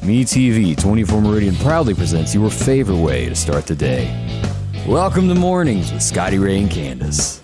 MeTV 24 Meridian proudly presents your favorite way to start the day. Welcome to Mornings with Scotty Ray and Candace.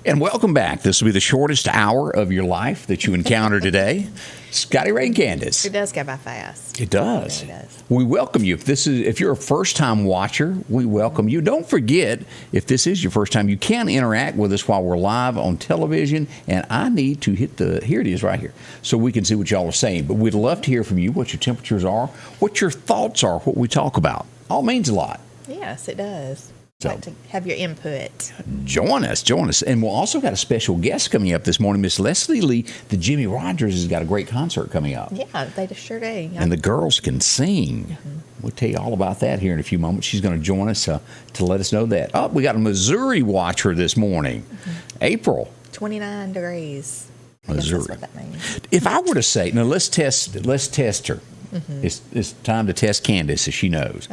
And welcome back. This will be the shortest hour of your life that you encounter today. Scotty Ray and Candace. It does go by fast. It does. It really does. We welcome you. If you're a first-time watcher, we welcome you. Don't forget, if this is your first time, you can interact with us while we're live on television. And I need to hit here it is right here, so we can see what y'all are saying. But we'd love to hear from you, what your temperatures are, what your thoughts are, what we talk about. All means a lot. Yes, it does. So, like to have your input. Join us. And we'll also got a special guest coming up this morning. Miss Leslie Lee, the Jimmy Rogers, has got a great concert coming up. Yeah, they sure do. Yeah. And the girls can sing. Mm-hmm. We'll tell you all about that here in a few moments. She's going to join us to let us know that. Oh, we got a Missouri watcher this morning. Mm-hmm. April. 29 degrees. Missouri. That's what that means. If I were to say, now let's test her. Mm-hmm. It's time to test Candace, as she knows.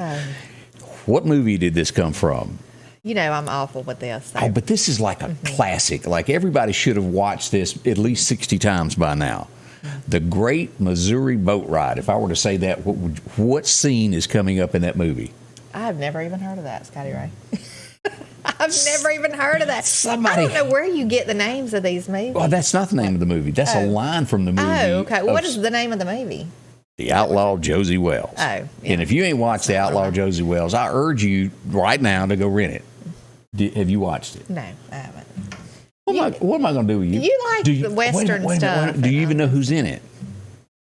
What movie did this come from? You know, I'm awful with this. So. Oh, but this is like a classic. Like everybody should have watched this at least 60 times by now. The Great Missouri Boat Ride. If I were to say that, what scene is coming up in that movie? I've never even heard of that, Scotty Ray. I've never even heard of that. I don't know where you get the names of these movies. Well, that's not the name of the movie. That's a line from the movie. Oh, okay. What is the name of the movie? The Outlaw Josie Wells. Oh, yeah. And if you ain't watched The Outlaw Josie Wells, I urge you right now to go rent it. Have you watched it? No, I haven't. What am I going to do with you? You like the Western stuff. Do you even know who's in it?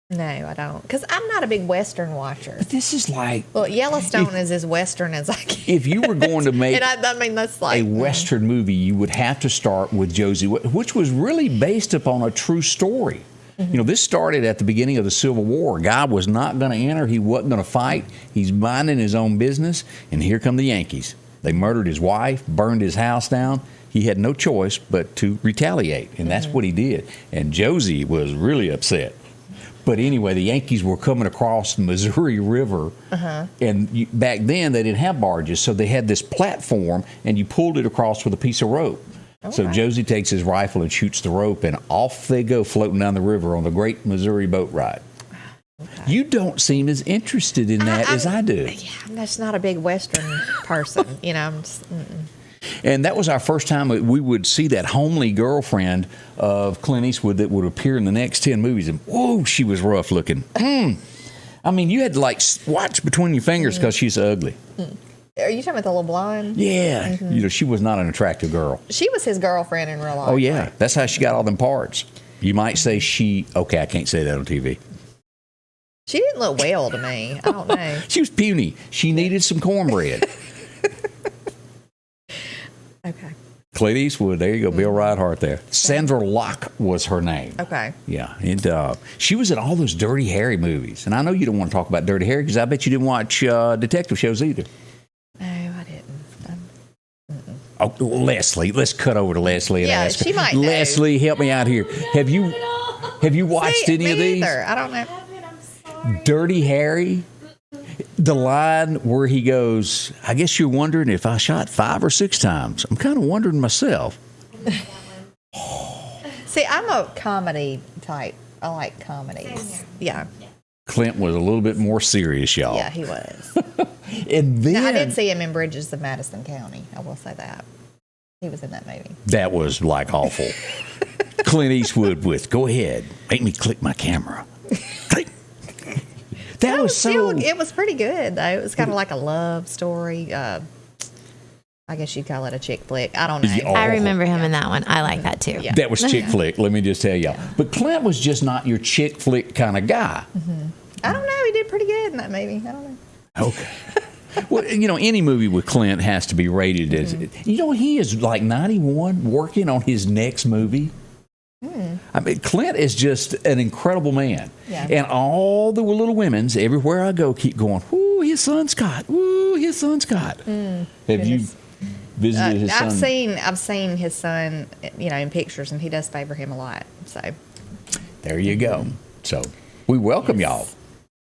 No, I don't. Because I'm not a big Western watcher. But this is like... Well, Yellowstone is as Western as I can. If you were going to make that's like, a Western movie, you would have to start with Josie, which was really based upon a true story. Mm-hmm. You know, this started at the beginning of the Civil War. A guy was not going to enter. He wasn't going to fight. He's minding his own business. And here come the Yankees. They murdered his wife, burned his house down. He had no choice but to retaliate. And that's what he did. And Josie was really upset. But anyway, the Yankees were coming across the Missouri River. And back then, they didn't have barges. So they had this platform, and you pulled it across with a piece of rope. So Josie takes his rifle and shoots the rope, and off they go floating down the river on the Great Missouri Boat Ride. Okay. You don't seem as interested in that as I do. Yeah, I'm just not a big Western person. You know, I'm just... And that was our first time we would see that homely girlfriend of Clint Eastwood that would appear in the next 10 movies. And, whoa, she was rough looking. I mean, you had to, like, watch between your fingers because she's ugly. Are you talking about the little blonde? Yeah. You know, she was not an attractive girl. She was his girlfriend in real life. Oh, yeah. Right? That's how she got all them parts. You might say okay, I can't say that on TV. She didn't look well to me. I don't know. She was puny. She needed some cornbread. Okay. Clint Eastwood, there you go, Bill Reinhart there. Sandra Locke was her name. Okay. Yeah, and she was in all those Dirty Harry movies. And I know you don't want to talk about Dirty Harry because I bet you didn't watch detective shows either. No, I didn't. Oh, Leslie, let's cut over to Leslie and ask her. She might know. Leslie, help me out here. Have you watched any of these? Either. I don't know. Dirty Harry? The line where he goes, I guess you're wondering if I shot 5 or 6 times. I'm kind of wondering myself. See, I'm a comedy type. I like comedies. Yeah. Clint was a little bit more serious, y'all. Yeah, he was. And then now, I did see him in Bridges of Madison County. I will say that. He was in that movie. That was like awful. Clint Eastwood with, go ahead, make me click my camera. Click. That was so... It was pretty good, though. It was kind of like a love story. I guess you'd call it a chick flick. I don't know. Oh, I remember him in that one. I like that, too. Yeah. That was chick flick, let me just tell y'all. But Clint was just not your chick flick kind of guy. I don't know. He did pretty good in that movie. I don't know. Okay. Well, you know, any movie with Clint has to be rated as... You know, he is like 91 working on his next movie. I mean, Clint is just an incredible man. Yeah. And all the little women's, everywhere I go, keep going, ooh, his son Scott. Ooh, his son Scott. Have you visited his son? I've seen his son, you know, in pictures, and he does favor him a lot. So there you go. So we welcome y'all.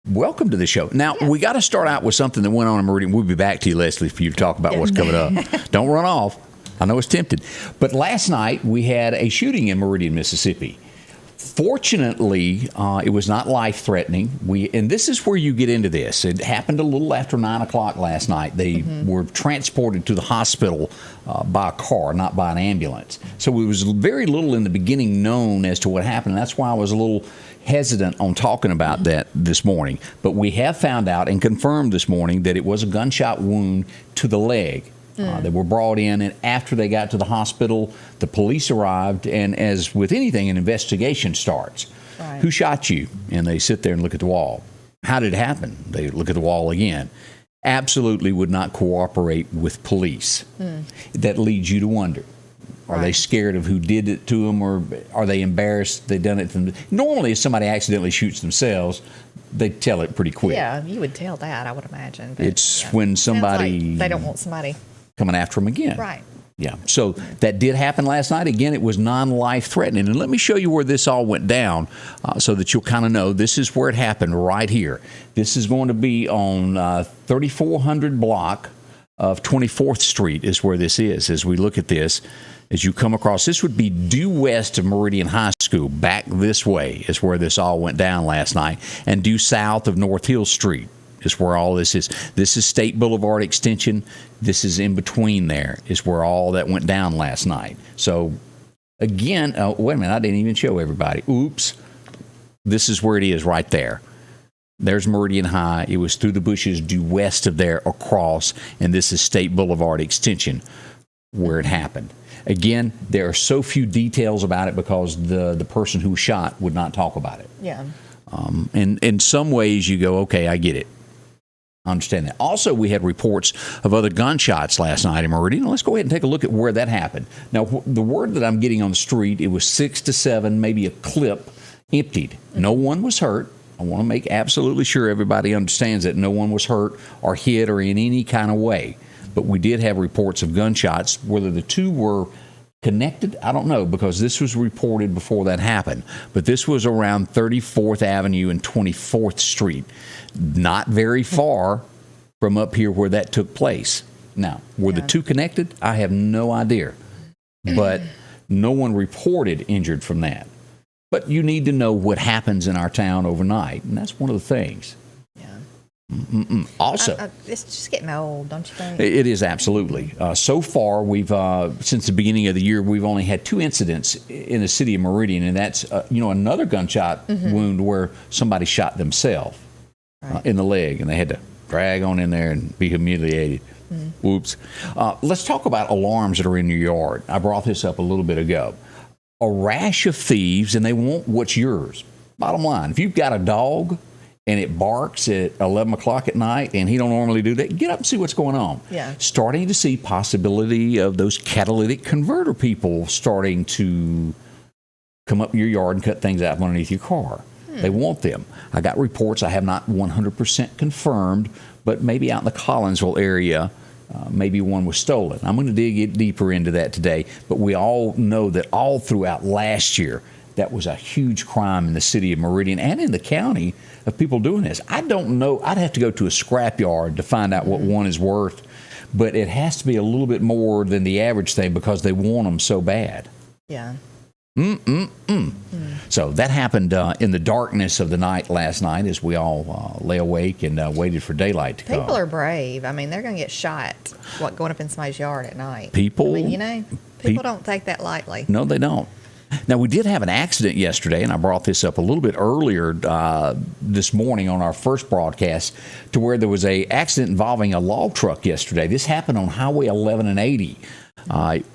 Welcome to the show. Now, we got to start out with something that went on in Meridian. We'll be back to you, Leslie, for you to talk about what's coming up. Don't run off. I know it's tempted. But last night we had a shooting in Meridian, Mississippi. Fortunately, it was not life-threatening. And this is where you get into this. It happened a little after 9 o'clock last night. They were transported to the hospital by a car, not by an ambulance. So it was very little in the beginning known as to what happened. That's why I was a little hesitant on talking about that this morning. But we have found out and confirmed this morning that it was a gunshot wound to the leg. They were brought in, and after they got to the hospital, the police arrived, and as with anything, an investigation starts. Right. Who shot you? And they sit there and look at the wall. How did it happen? They look at the wall again. Absolutely would not cooperate with police. That leads you to wonder. Are they scared of who did it to them, or are they embarrassed they done it to them? Normally, if somebody accidentally shoots themselves, they tell it pretty quick. Yeah, you would tell that, I would imagine. But, It's when somebody... like they don't want somebody coming after them again. Right. Yeah. So that did happen last night. Again, it was non-life threatening. And let me show you where this all went down so that you'll kind of know this is where it happened right here. This is going to be on 3400 block of 24th Street is where this is. As we look at this, as you come across, this would be due west of Meridian High School. Back this way is where this all went down last night. And due south of North Hill Street is where all this is. This is State Boulevard Extension. This is in between there is where all that went down last night. So, again, wait a minute, I didn't even show everybody. Oops. This is where it is right there. There's Meridian High. It was through the bushes due west of there across, and this is State Boulevard Extension where it happened. Again, there are so few details about it because the person who shot would not talk about it. Yeah. And in some ways you go, okay, I get it. I understand that. Also, we had reports of other gunshots last night in Meridian. Let's go ahead and take a look at where that happened. Now, the word that I'm getting on the street, it was 6 to 7, maybe a clip emptied. No one was hurt. I want to make absolutely sure everybody understands that no one was hurt or hit or in any kind of way. But we did have reports of gunshots. Whether the two were connected, I don't know, because this was reported before that happened. But this was around 34th Avenue and 24th Street. Not very far from up here where that took place. Now, were the two connected? I have no idea. But no one reported injured from that. But you need to know what happens in our town overnight, and that's one of the things. Yeah. Also, it's just getting old, don't you think? It is, absolutely. So far, we've since the beginning of the year, we've only had 2 incidents in the city of Meridian, and that's another gunshot wound where somebody shot themselves in the leg, and they had to drag on in there and be humiliated. Whoops. Let's talk about alarms that are in your yard. I brought this up a little bit ago. A rash of thieves, and they want what's yours. Bottom line, if you've got a dog and it barks at 11 o'clock at night, and he don't normally do that, get up and see what's going on. Yeah. Starting to see possibility of those catalytic converter people starting to come up your yard and cut things out from underneath your car. They want them. I got reports, I have not 100% confirmed, but maybe out in the Collinsville area, maybe one was stolen. I'm going to dig deeper into that today, but we all know that all throughout last year, that was a huge crime in the city of Meridian and in the county of people doing this. I don't know. I'd have to go to a scrapyard to find out what one is worth, but it has to be a little bit more than the average thing because they want them so bad. Yeah. So that happened in the darkness of the night last night as we all lay awake and waited for daylight to come. People are brave. I mean, they're going to get shot going up in somebody's yard at night. People, I mean, people don't take that lightly. No, they don't. Now, we did have an accident yesterday, and I brought this up a little bit earlier this morning on our first broadcast, to where there was an accident involving a log truck yesterday. This happened on Highway 11 and 80.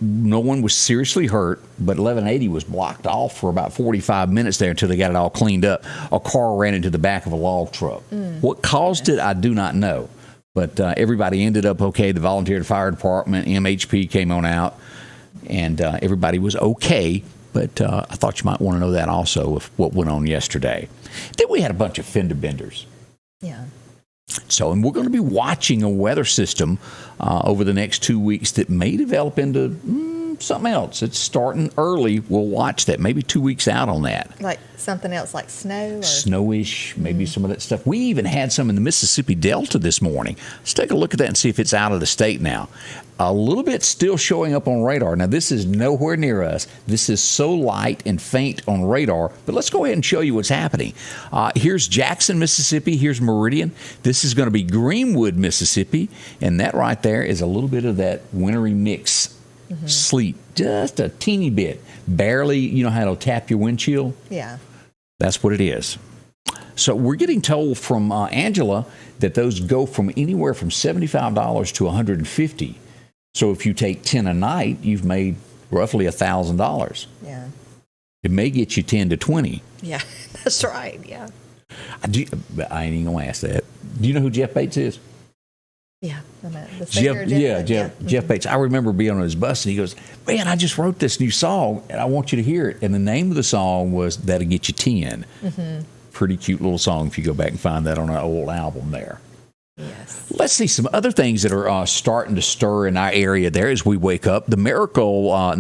No one was seriously hurt, but 1180 was blocked off for about 45 minutes there until they got it all cleaned up. A car ran into the back of a log truck. What caused it, I do not know. But everybody ended up okay. The volunteer fire department, MHP came on out, and everybody was okay. But I thought you might want to know that also of what went on yesterday. Then we had a bunch of fender benders. Yeah. So, and we're going to be watching a weather system over the next 2 weeks that may develop into something else. It's starting early. We'll watch that. Maybe 2 weeks out on that. Like something else, like snow? Or? Snowish, maybe some of that stuff. We even had some in the Mississippi Delta this morning. Let's take a look at that and see if it's out of the state now. A little bit still showing up on radar. Now, this is nowhere near us. This is so light and faint on radar. But let's go ahead and show you what's happening. Here's Jackson, Mississippi. Here's Meridian. This is going to be Greenwood, Mississippi. And that right there is a little bit of that wintry mix. Sleet, just a teeny bit. Barely, you know how it'll tap your windshield? Yeah. That's what it is. So we're getting told from Angela that those go from anywhere from $75 to $150. So if you take 10 a night, you've made roughly $1,000. Yeah. It may get you 10 to 20. Yeah, that's right. Yeah. I ain't even gonna ask that. Do you know who Jeff Bates is? Yeah. The singer, Jeff Bates. I remember being on his bus and he goes, "Man, I just wrote this new song and I want you to hear it." And the name of the song was "That'll Get You 10." Pretty cute little song if you go back and find that on an old album there. Yes. Let's see some other things that are starting to stir in our area there as we wake up. The marijuana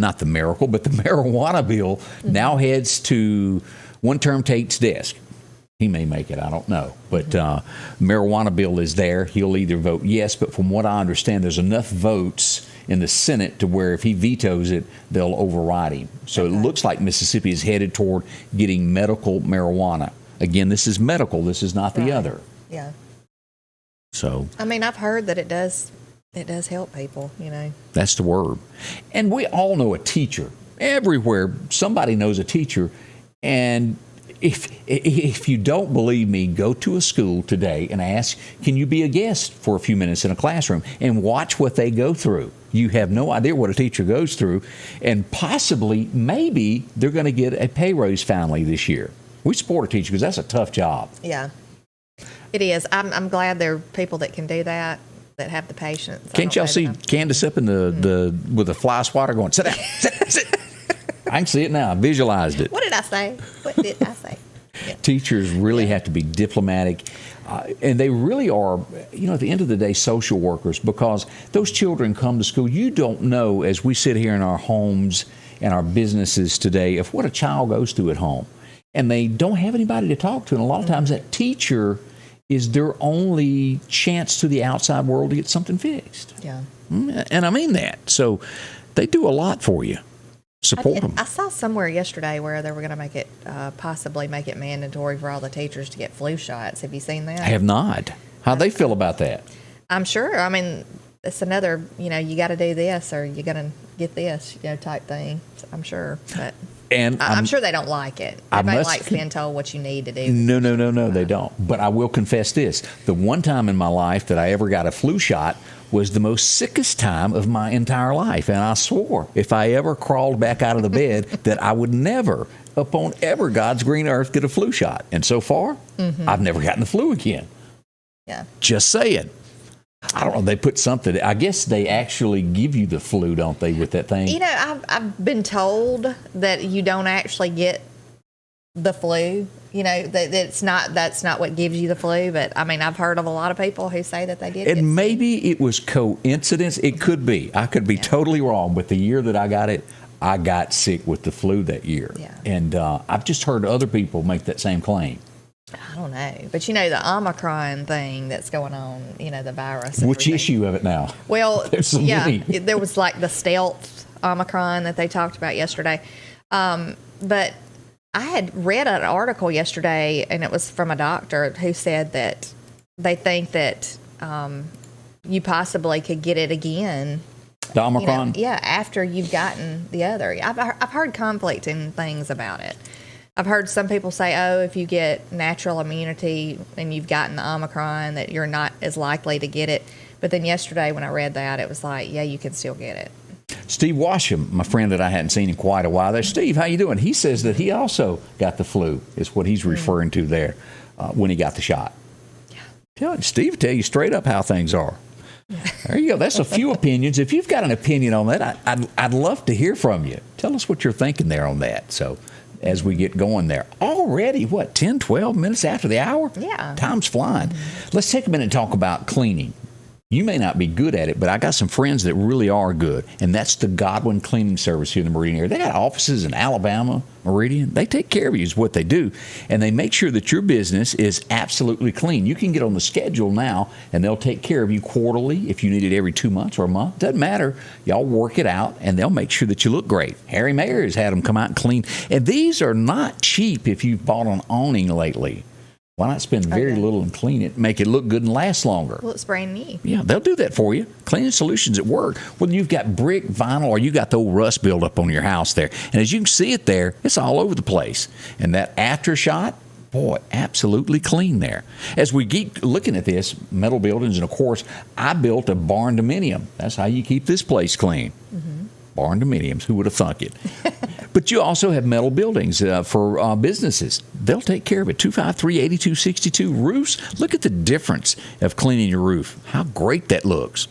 bill now heads to one-term Tate's desk. He may make it, I don't know. But marijuana bill is there. He'll either vote yes, but from what I understand, there's enough votes in the Senate to where if he vetoes it, they'll override him. So It looks like Mississippi is headed toward getting medical marijuana. Again, this is medical. This is not the other. Yeah. So I mean, I've heard that it does help people, you know. That's the word. And we all know a teacher. Everywhere, somebody knows a teacher. And if you don't believe me, go to a school today and ask, can you be a guest for a few minutes in a classroom and watch what they go through? You have no idea what a teacher goes through. And possibly, maybe, they're going to get a pay raise finally this year. We support a teacher because that's a tough job. Yeah. It is. I'm glad there are people that can do that have the patience. Can't y'all see Candace up in the with the fly swatter going, sit down, sit. I can see it now. I visualized it. What did I say? What did I say? Yeah. Teachers really have to be diplomatic. And they really are, at the end of the day, social workers, because those children come to school. You don't know, as we sit here in our homes and our businesses today, of what a child goes through at home. And they don't have anybody to talk to. And a lot of times that teacher is their only chance to the outside world to get something fixed. Yeah. And I mean that. So they do a lot for you. Support them. I saw somewhere yesterday where they were going to make it, possibly make it mandatory for all the teachers to get flu shots. Have you seen that? I have not. How they feel about that? I'm sure. I mean, it's another, you got to do this or you're going to get this, type thing. I'm sure. But and I'm sure they don't like it. Everybody likes being told what you need to do. No, they don't. But I will confess this. The one time in my life that I ever got a flu shot was the most sickest time of my entire life. And I swore if I ever crawled back out of the bed that I would never, upon ever God's green earth, get a flu shot. And so far, I've never gotten the flu again. Yeah. Just saying. I don't know. They put something. I guess they actually give you the flu, don't they, with that thing? I've been told that you don't actually get the flu. That's not what gives you the flu. But I mean, I've heard of a lot of people who say that they did. And maybe it was coincidence. It could be. I could be totally wrong. But the year that I got it, I got sick with the flu that year. Yeah. And I've just heard other people make that same claim. I don't know. But the Omicron thing that's going on, the virus. Which issue of it now? Well, there's so many. There was like the stealth Omicron that they talked about yesterday. But I had read an article yesterday, and it was from a doctor who said that they think that you possibly could get it again. The Omicron? After you've gotten the other. I've heard conflicting things about it. I've heard some people say, if you get natural immunity and you've gotten the Omicron, that you're not as likely to get it. But then yesterday when I read that, it was like, you can still get it. Steve Washam, my friend that I hadn't seen in quite a while there. Steve, how you doing? He says that he also got the flu, is what he's referring to there, when he got the shot. Yeah. Steve will tell you straight up how things are. There you go. That's a few opinions. If you've got an opinion on that, I'd love to hear from you. Tell us what you're thinking there on that. So as we get going there. Already, 10, 12 minutes after the hour? Yeah. Time's flying. Let's take a minute and talk about cleaning. You may not be good at it, but I got some friends that really are good, and that's the Godwin Cleaning Service here in the Meridian area. They got offices in Alabama, Meridian. They take care of you is what they do, and they make sure that your business is absolutely clean. You can get on the schedule now, and they'll take care of you quarterly if you need it every 2 months or a month. Doesn't matter. Y'all work it out, and they'll make sure that you look great. Harry Mayer has had them come out and clean, and these are not cheap if you've bought an awning lately. Why not spend very little and clean it, make it look good and last longer? Well, it's brand new. Yeah, they'll do that for you. Cleaning solutions at work. Whether you've got brick, vinyl, or you got the old rust buildup on your house there. And as you can see it there, it's all over the place. And that after shot, boy, absolutely clean there. As we keep looking at this, metal buildings, and of course, I built a barn dominium. That's how you keep this place clean. Barn dominiums, who would have thunk it? But you also have metal buildings for businesses. They'll take care of it. 253-8262 roofs. Look at the difference of cleaning your roof. How great that looks.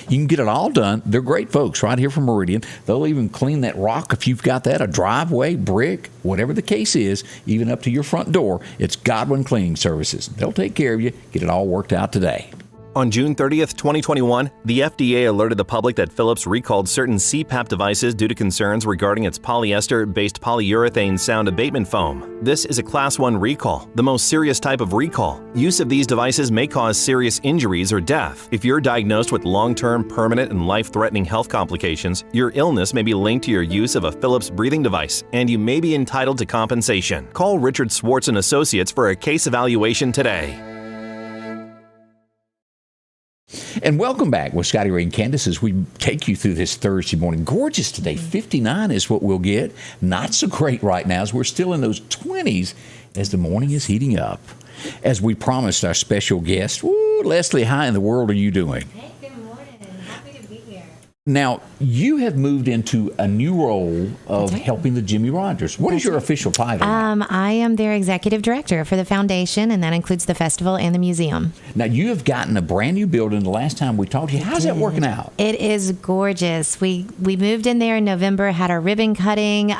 You can get it all done. They're great folks right here from Meridian. They'll even clean that rock if you've got that, a driveway, brick, whatever the case is, even up to your front door. It's Godwin Cleaning Services. They'll take care of you. Get it all worked out today. On June 30th, 2021, the FDA alerted the public that Phillips recalled certain Cpap devices due to concerns regarding its polyester-based polyurethane sound abatement foam. This is a Class 1 recall, the most serious type of recall. Use of these devices may cause serious injuries or death. If you're diagnosed with long-term, permanent, and life-threatening health complications, your illness may be linked to your use of a Phillips breathing device, and you may be entitled to compensation. Call Richard Swartz & Associates for a case evaluation today. And welcome back with Scotty Ray and Candace as we take you through this Thursday morning. Gorgeous today. 59 is what we'll get. Not so great right now as we're still in those 20s as the morning is heating up. As we promised our special guest, Leslie, how in the world are you doing? Hey, good morning. Happy to be here. Now, you have moved into a new role of helping the Jimmy Rogers. What is your official title? I am their executive director for the foundation, and that includes the festival and the museum. Now, you have gotten a brand new building the last time we talked to you. How's that working out? It is gorgeous. We moved in there in November, had our ribbon cutting. We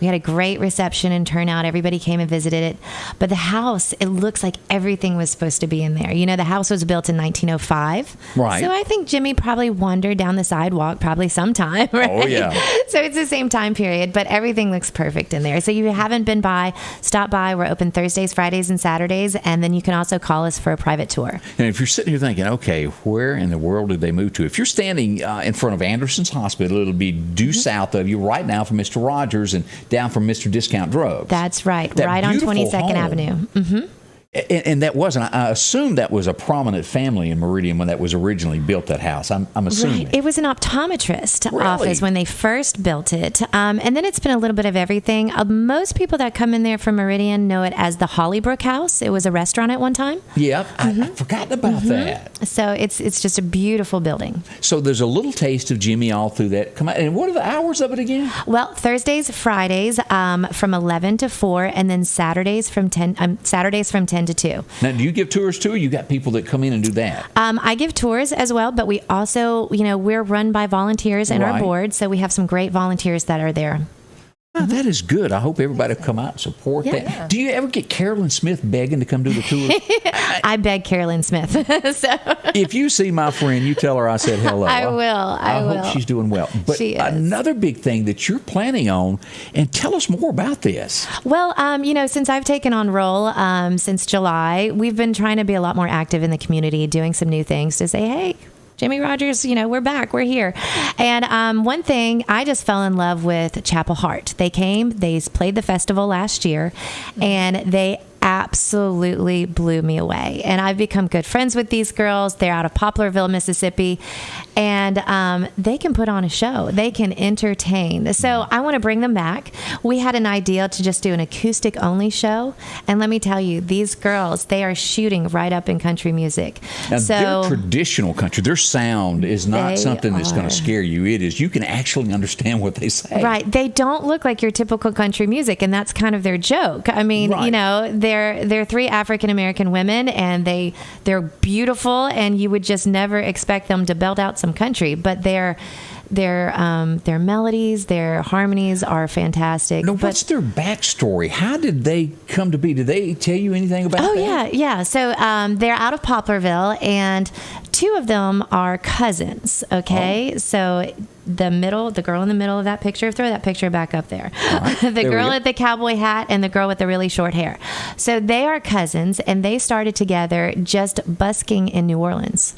had a great reception and turnout. Everybody came and visited it. But the house, it looks like everything was supposed to be in there. You know, the house was built in 1905. Right. So I think Jimmy probably wandered down the sidewalk probably sometime, right? Oh, yeah. So it's the same time period, but everything looks perfect in there. So you haven't been by, stop by. We're open Thursdays, Fridays, and Saturdays, and then you can also call us for a private tour. And if you're sitting here thinking, okay, where in the world did they move to? If you're standing in front of Anderson's Hospital, it'll be due south of you right now from Mr. Rogers and down from Mr. Discount Drugs. That's right, That right on beautiful 22nd home. Avenue. Mm-hmm. And that wasn't, I assume that was a prominent family in Meridian when that was originally built, that house. I'm assuming. Right. It was an optometrist Really? office when they first built it. And then it's been a little bit of everything. Most people that come in there from Meridian know it as the Hollybrook House. It was a restaurant at one time. Yep, I'd forgotten about that. So it's just a beautiful building. So there's a little taste of Jimmy all through that. Come on, and what are the hours of it again? Well, Thursdays, Fridays from 11 to 4, and then Saturdays from 10 to 2. Now, do you give tours too, or you got people that come in and do that? I give tours as well, but we also, we're run by volunteers in our Right. board, so we have some great volunteers that are there. Oh, that is good. I hope everybody will come out and support that. Yeah. Do you ever get Carolyn Smith begging to come do the tour? I beg Carolyn Smith. So If you see my friend, you tell her I said hello. I will. I will. hope she's doing well. But She is. another big thing that you're planning on, and tell us more about this. Well, since I've taken on role since July, we've been trying to be a lot more active in the community, doing some new things to say, hey, Jimmy Rogers, we're back, we're here. And one thing, I just fell in love with Chapel Heart. They came, they played the festival last year, and they absolutely blew me away. And I've become good friends with these girls. They're out of Poplarville, Mississippi, and they can put on a show. They can entertain. So I want to bring them back. We had an idea to just do an acoustic only show. And let me tell you, these girls, they are shooting right up in country music. Now, So their traditional country, their sound is not They something that's going are. to scare you. It is. You can actually understand what they say. right, they don't look like your typical country music, and that's kind of their joke. I mean, Right. they're three African American women, and they're beautiful, and you would just never expect them to belt out some country, but they're Their melodies, their harmonies are fantastic. Now, what's their backstory? How did they come to be? Did they tell you anything about that? Yeah. So they're out of Poplarville, and two of them are cousins. Okay, so the girl in the middle of that picture, throw that picture back up there. Right. The There we girl go. with the cowboy hat and the girl with the really short hair. So they are cousins, and they started together just busking in New Orleans,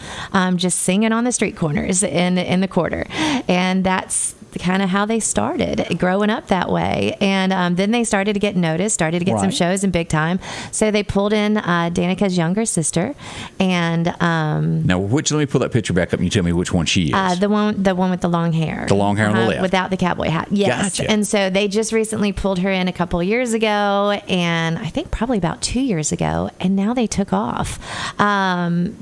just singing on the street corners in the quarter, and that's kind of how they started growing up that way. And then they started to get noticed, started to get some Right. shows in big time. So they pulled in Danica's younger sister, and Now, let me pull that picture back up and you tell me which one she is. the one with the long hair. The long hair on the left. Without the cowboy hat. Yes. Gotcha. And so they just recently pulled her in a couple of years ago, and I think probably about 2 years ago, and now they took off.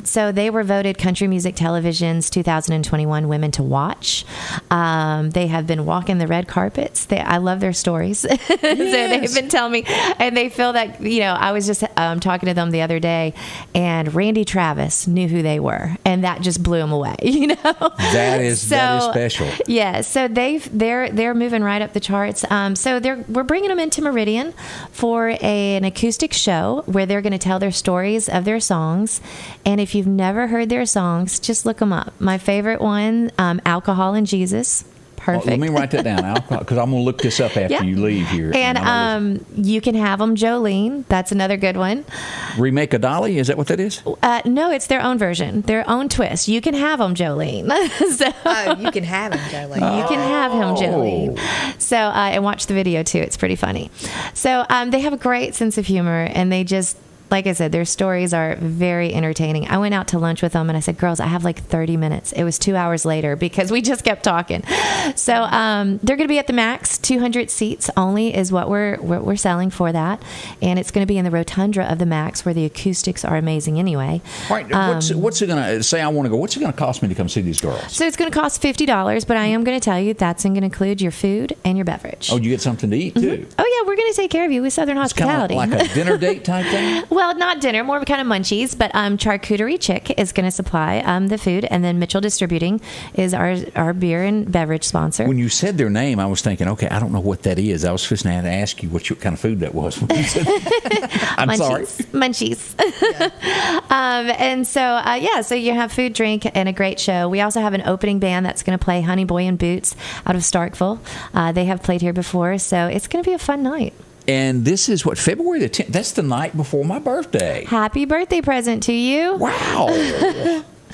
So they were voted Country Music Television's 2021 Women to Watch. They have been walking the red carpets. I love their stories. So they've been telling me, and they feel that, I was just talking to them the other day, and Randy Travis knew who they were, and that just blew them away, That is special. Yeah, so they're moving right up the charts. So we're bringing them into Meridian for an acoustic show where they're going to tell their stories of their songs. And if you've never heard their songs, just look them up. My favorite one, Alcohol and Jesus. Perfect. Let me write that down, because I'm going to look this up after you leave here. And You Can Have Them, Jolene. That's another good one. Remake a Dolly? Is that what that is? No, it's their own version, their own twist. You Can Have Them, Jolene. You can have him, Jolene. You can have him, Jolene. So, and watch the video too. It's pretty funny. So, they have a great sense of humor, and they just, like I said, their stories are very entertaining. I went out to lunch with them, and I said, girls, I have like 30 minutes. It was 2 hours later because we just kept talking. So they're going to be at the max. 200 seats only is what we're selling for that. And it's going to be in the rotunda of the max, where the acoustics are amazing anyway. All right. What's it going to say? I want to go. What's it going to cost me to come see these girls? So it's going to cost $50, but I am going to tell you that's going to include your food and your beverage. Oh, you get something to eat too. Oh, yeah, we're going to take care of you with Southern It's kind hospitality. of like a dinner date type thing. Well, not dinner, more of kind of munchies, but Charcuterie Chick is going to supply the food, and then Mitchell Distributing is our beer and beverage sponsor. When you said their name, I was thinking, okay, I don't know what that is. I was just going to ask you what kind of food that was. When you said I'm sorry. Munchies. And so, so you have food, drink, and a great show. We also have an opening band that's going to play Honey Boy and Boots out of Starkville. They have played here before, so it's going to be a fun night. And this is what, February the 10th? That's the night before my birthday. Happy birthday present to you. Wow.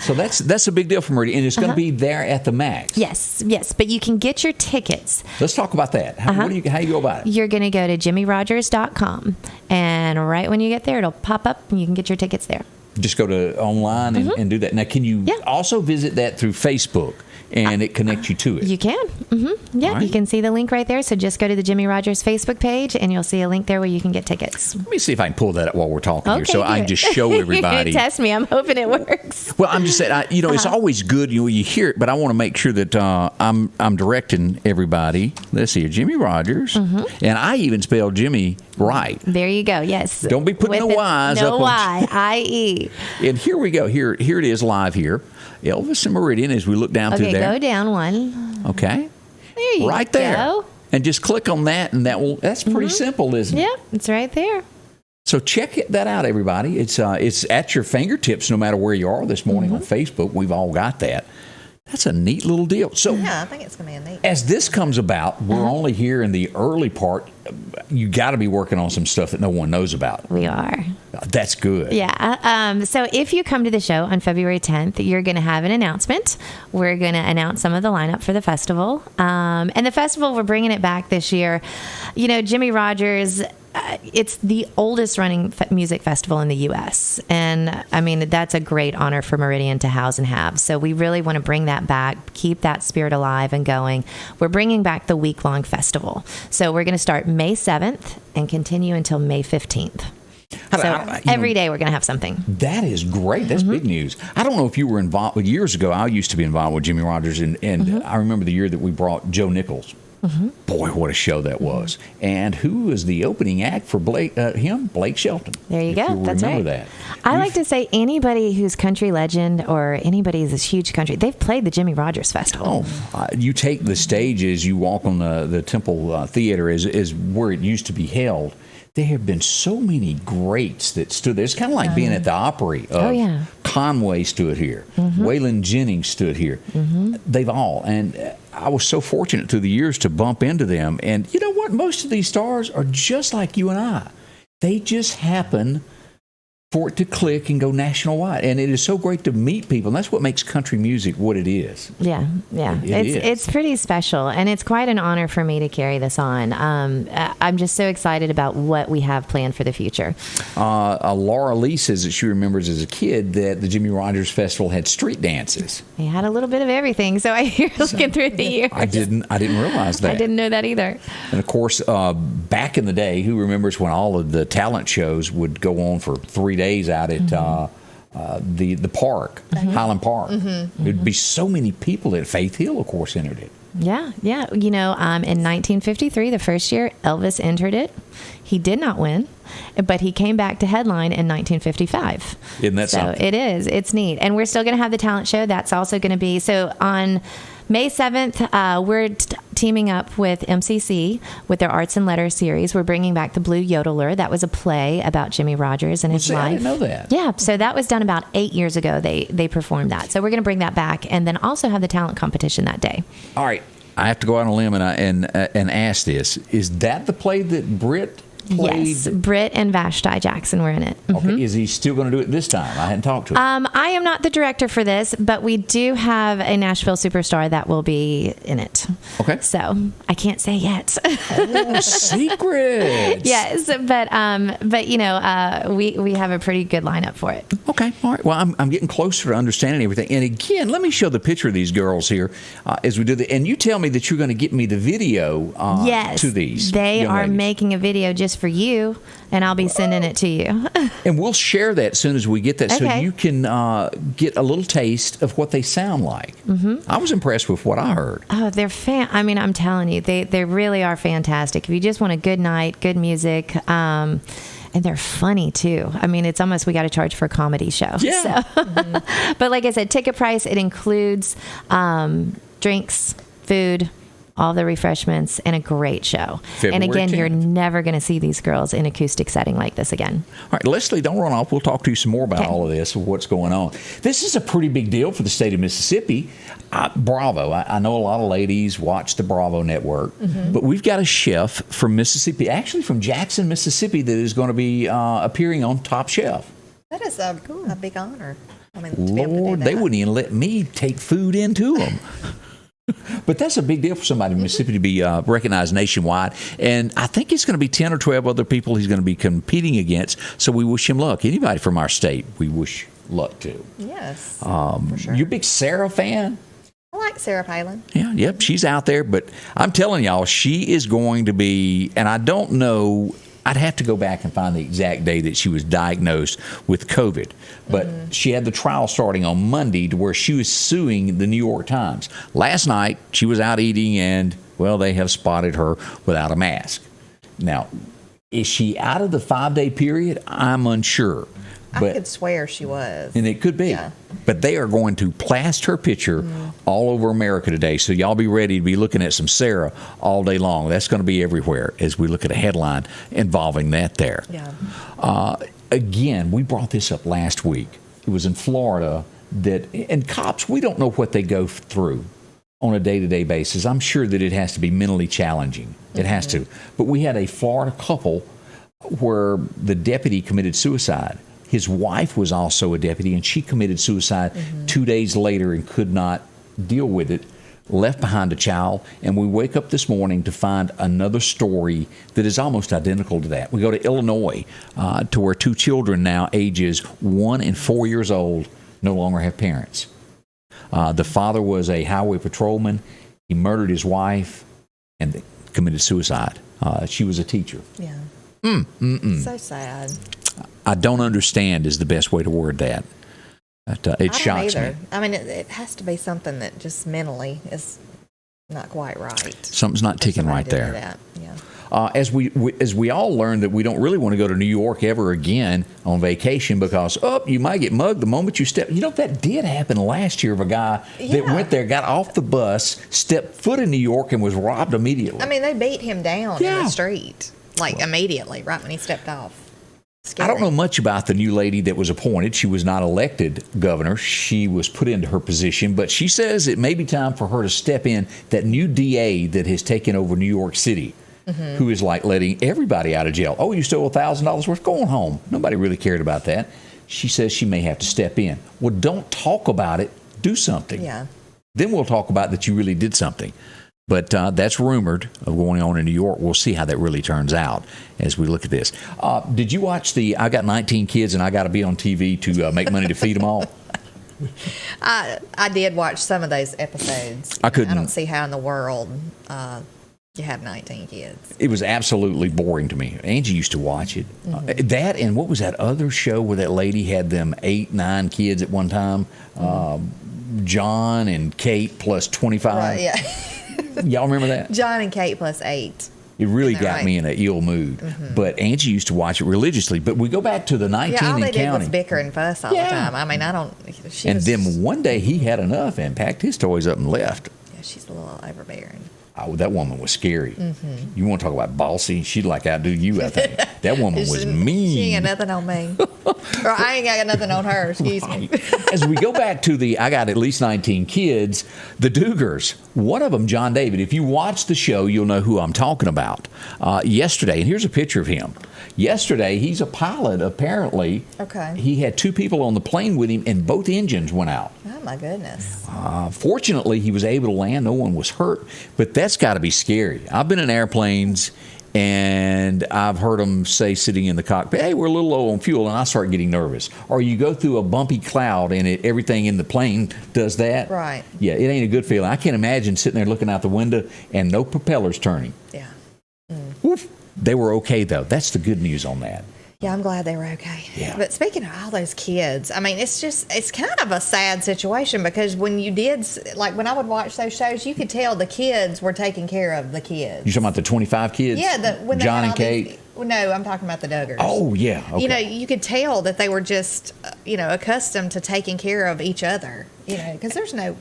So that's a big deal for Meridian, and it's going to be there at the max. Yes, but you can get your tickets. Let's talk about that. How do you go about it? You're going to go to jimmyrogers.com, and right when you get there, it'll pop up, and you can get your tickets there. Just go to online and do that. Now, can you also visit that through Facebook, and it connects you to it? You can. Yeah, right. You can see the link right there. So just go to the Jimmy Rogers Facebook page, and you'll see a link there where you can get tickets. Let me see if I can pull that up while we're talking here, Okay, so I can just show everybody. Test me. I'm hoping it works. Well, I'm just saying, it's always good, you hear it, but I want to make sure that I'm directing everybody. Let's see, Jimmy Rogers, and I even spelled Jimmy right. There you go. Yes. Don't be putting the Y's up. No Y, I-E. And here we go. Here it is live here. Elvis and Meridian as we look down through there. Okay, go down one. Okay. There you right there. go. And just click on that, and that's pretty simple, isn't it? Yeah, it's right there. So check that out, everybody. It's at your fingertips no matter where you are this morning on Facebook. We've all got that. That's a neat little deal. So Yeah, I think it's going to be a neat. as this comes about, we're only here in the early part. You got to be working on some stuff that no one knows about. We are. That's good. Yeah. So if you come to the show on February 10th, you're going to have an announcement. We're going to announce some of the lineup for the festival. And the festival, we're bringing it back this year. Jimmy Rogers, it's the oldest running music festival in the U.S. And, I mean, that's a great honor for Meridian to house and have. So we really want to bring that back, keep that spirit alive and going. We're bringing back the week-long festival. So we're going to start May 7th and continue until May 15th. Every day we're going to have something. That is great. That's big news. I don't know if you were involved. Years ago, I used to be involved with Jimmy Rogers, and I remember the year that we brought Joe Nichols Boy, what a show that was. And who was the opening act for Blake Shelton. There you if go. You That's remember right. that. I like to say anybody who's country legend or anybody who's huge country, they've played the Jimmy Rogers Festival. You take the stage as you walk on the Temple Theater is where it used to be held. There have been so many greats that stood there. It's kind of like being at the Opry. Conway stood here. Waylon Jennings stood here. They've all. And I was so fortunate through the years to bump into them. And you know what? Most of these stars are just like you and I. They just happen for it to click and go nationwide. And it is so great to meet people. And that's what makes country music what it is. Yeah. It's pretty special. And it's quite an honor for me to carry this on. I'm just so excited about what we have planned for the future. Laura Lee says that she remembers as a kid that the Jimmy Rogers Festival had street dances. They had a little bit of everything. So I hear looking through the years. I didn't realize that. I didn't know that either. And of course, back in the day, who remembers when all of the talent shows would go on for 3 days out at the park, Highland Park. There'd be so many people at Faith Hill, of course, entered it. Yeah. You know, in 1953, the first year, Elvis entered it. He did not win, but he came back to headline in 1955. Isn't that something? It is. It's neat. And we're still going to have the talent show. That's also going to be, so on May 7th, we're teaming up with MCC with their Arts and Letters series. We're bringing back The Blue Yodeler. That was a play about Jimmy Rogers and his life. I didn't know that. Yeah, so that was done about 8 years ago. They performed that. So we're going to bring that back and then also have the talent competition that day. All right. I have to go out on a limb and ask this. Is that the play that Britt played? Yes, Britt and Vashti Jackson were in it. Okay, is he still going to do it this time? I hadn't talked to him. I am not the director for this, but we do have a Nashville superstar that will be in it. Okay. So I can't say yet. Oh, secrets. Yes, but you know, we have a pretty good lineup for it. Okay, all right. Well, I'm getting closer to understanding everything. And again, let me show the picture of these girls here as we do the. And you tell me that you're going to get me the video yes, to these. They young are ladies. making a video just for you, and I'll be sending it to you. And we'll share that as soon as we get that, so Okay. you can get a little taste of what they sound like. I was impressed with what I heard. Oh, they're I mean, I'm telling you, they really are fantastic. If you just want a good night, good music, and they're funny too. I mean, it's almost we got to charge for a comedy show. Yeah. So. But like I said, ticket price, it includes drinks, food, all the refreshments, and a great show. February and again, 10th. you're never going to see these girls in acoustic setting like this again. All right, Leslie, don't run off. We'll talk to you some more about Okay. all of this, what's going on. This is a pretty big deal for the state of Mississippi. Bravo. I know a lot of ladies watch the Bravo network, but we've got a chef from Mississippi, actually from Jackson, Mississippi, that is going to be appearing on Top Chef. That is a big honor. I mean, to be able to do Lord, that. they wouldn't even let me take food into them. But that's a big deal for somebody in Mississippi to be recognized nationwide. And I think it's going to be 10 or 12 other people he's going to be competing against. So we wish him luck. Anybody from our state, we wish luck to. Yes, for sure. You a big Sarah fan? I like Sarah Palin. Yeah, yep, she's out there. But I'm telling y'all, she is going to be, and I don't know, I'd have to go back and find the exact day that she was diagnosed with COVID. But she had the trial starting on Monday to where she was suing the New York Times. Last night, she was out eating and, well, they have spotted her without a mask. Now, is she out of the 5-day period? I'm unsure. I could swear she was. And it could be. Yeah. But they are going to plaster her picture all over America today. So y'all be ready to be looking at some Sarah all day long. That's going to be everywhere as we look at a headline involving that there. Yeah. Again, we brought this up last week. It was in Florida and cops, we don't know what they go through on a day-to-day basis. I'm sure that it has to be mentally challenging. It has to. But we had a Florida couple where the deputy committed suicide. His wife was also a deputy, and she committed suicide 2 days later and could not deal with it, left behind a child. And we wake up this morning to find another story that is almost identical to that. We go to Illinois to where 2 children now, ages 1 and 4 years old, no longer have parents. The father was a highway patrolman. He murdered his wife and committed suicide. She was a teacher. Yeah. So sad. I don't understand is the best way to word that. It I don't shocks either. me. I mean, it has to be something that just mentally is not quite right. Something's not ticking right Somebody there. did that. Yeah. As we all learned that we don't really want to go to New York ever again on vacation because you might get mugged the moment you step. You know, that did happen last year of a guy that went there, got off the bus, stepped foot in New York, and was robbed immediately. I mean, they beat him down in the street, like immediately, right when he stepped off. Scary. I don't know much about the new lady that was appointed. She was not elected governor. She was put into her position, but she says it may be time for her to step in. That new DA that has taken over New York City, who is like letting everybody out of jail. Oh, you stole $1,000 worth? Going home. Nobody really cared about that. She says she may have to step in. Well, don't talk about it. Do something. Yeah. Then we'll talk about that you really did something. But that's rumored of going on in New York. We'll see how that really turns out as we look at this. Did you watch I got 19 kids and I got to be on TV to make money to feed them all? I did watch some of those episodes. I couldn't. I don't see how in the world you have 19 kids. It was absolutely boring to me. Angie used to watch it. That and what was that other show where that lady had them 8, 9 kids at one time? John and Kate plus 25. Right, yeah. Y'all remember that? John and Kate plus 8. It really Isn't that got right? me in an ill mood. But Angie used to watch it religiously. But we go back to the 19 Yeah, all they and did was counting. bicker and fuss all the time. I mean, I don't. And then one day he had enough and packed his toys up and left. Yeah, she's a little overbearing. Oh, that woman was scary. You want to talk about bossy? She'd like outdo you, I think. That woman was mean. She ain't got nothing on me. Or I ain't got nothing on her, excuse me. As we go back to I got at least 19 kids, the Dugars, one of them, John David, if you watch the show, you'll know who I'm talking about. Yesterday, and here's a picture of him. Yesterday, he's a pilot, apparently. Okay. He had 2 people on the plane with him, and both engines went out. Oh, my goodness. Fortunately, he was able to land. No one was hurt, but that's got to be scary. I've been in airplanes, and I've heard them say sitting in the cockpit, hey, we're a little low on fuel, and I start getting nervous. Or you go through a bumpy cloud, and everything in the plane does that. Right. Yeah, it ain't a good feeling. I can't imagine sitting there looking out the window and no propellers turning. Yeah. Woof. They were okay, though. That's the good news on that. Yeah, I'm glad they were okay. Yeah. But speaking of all those kids, I mean, it's kind of a sad situation because when when I would watch those shows, you could tell the kids were taking care of the kids. You talking about the 25 kids? Yeah, when they John had and all Kate? no, I'm talking about the Duggars. Oh, yeah. Okay. You know, you could tell that they were just, accustomed to taking care of each other, because there's no...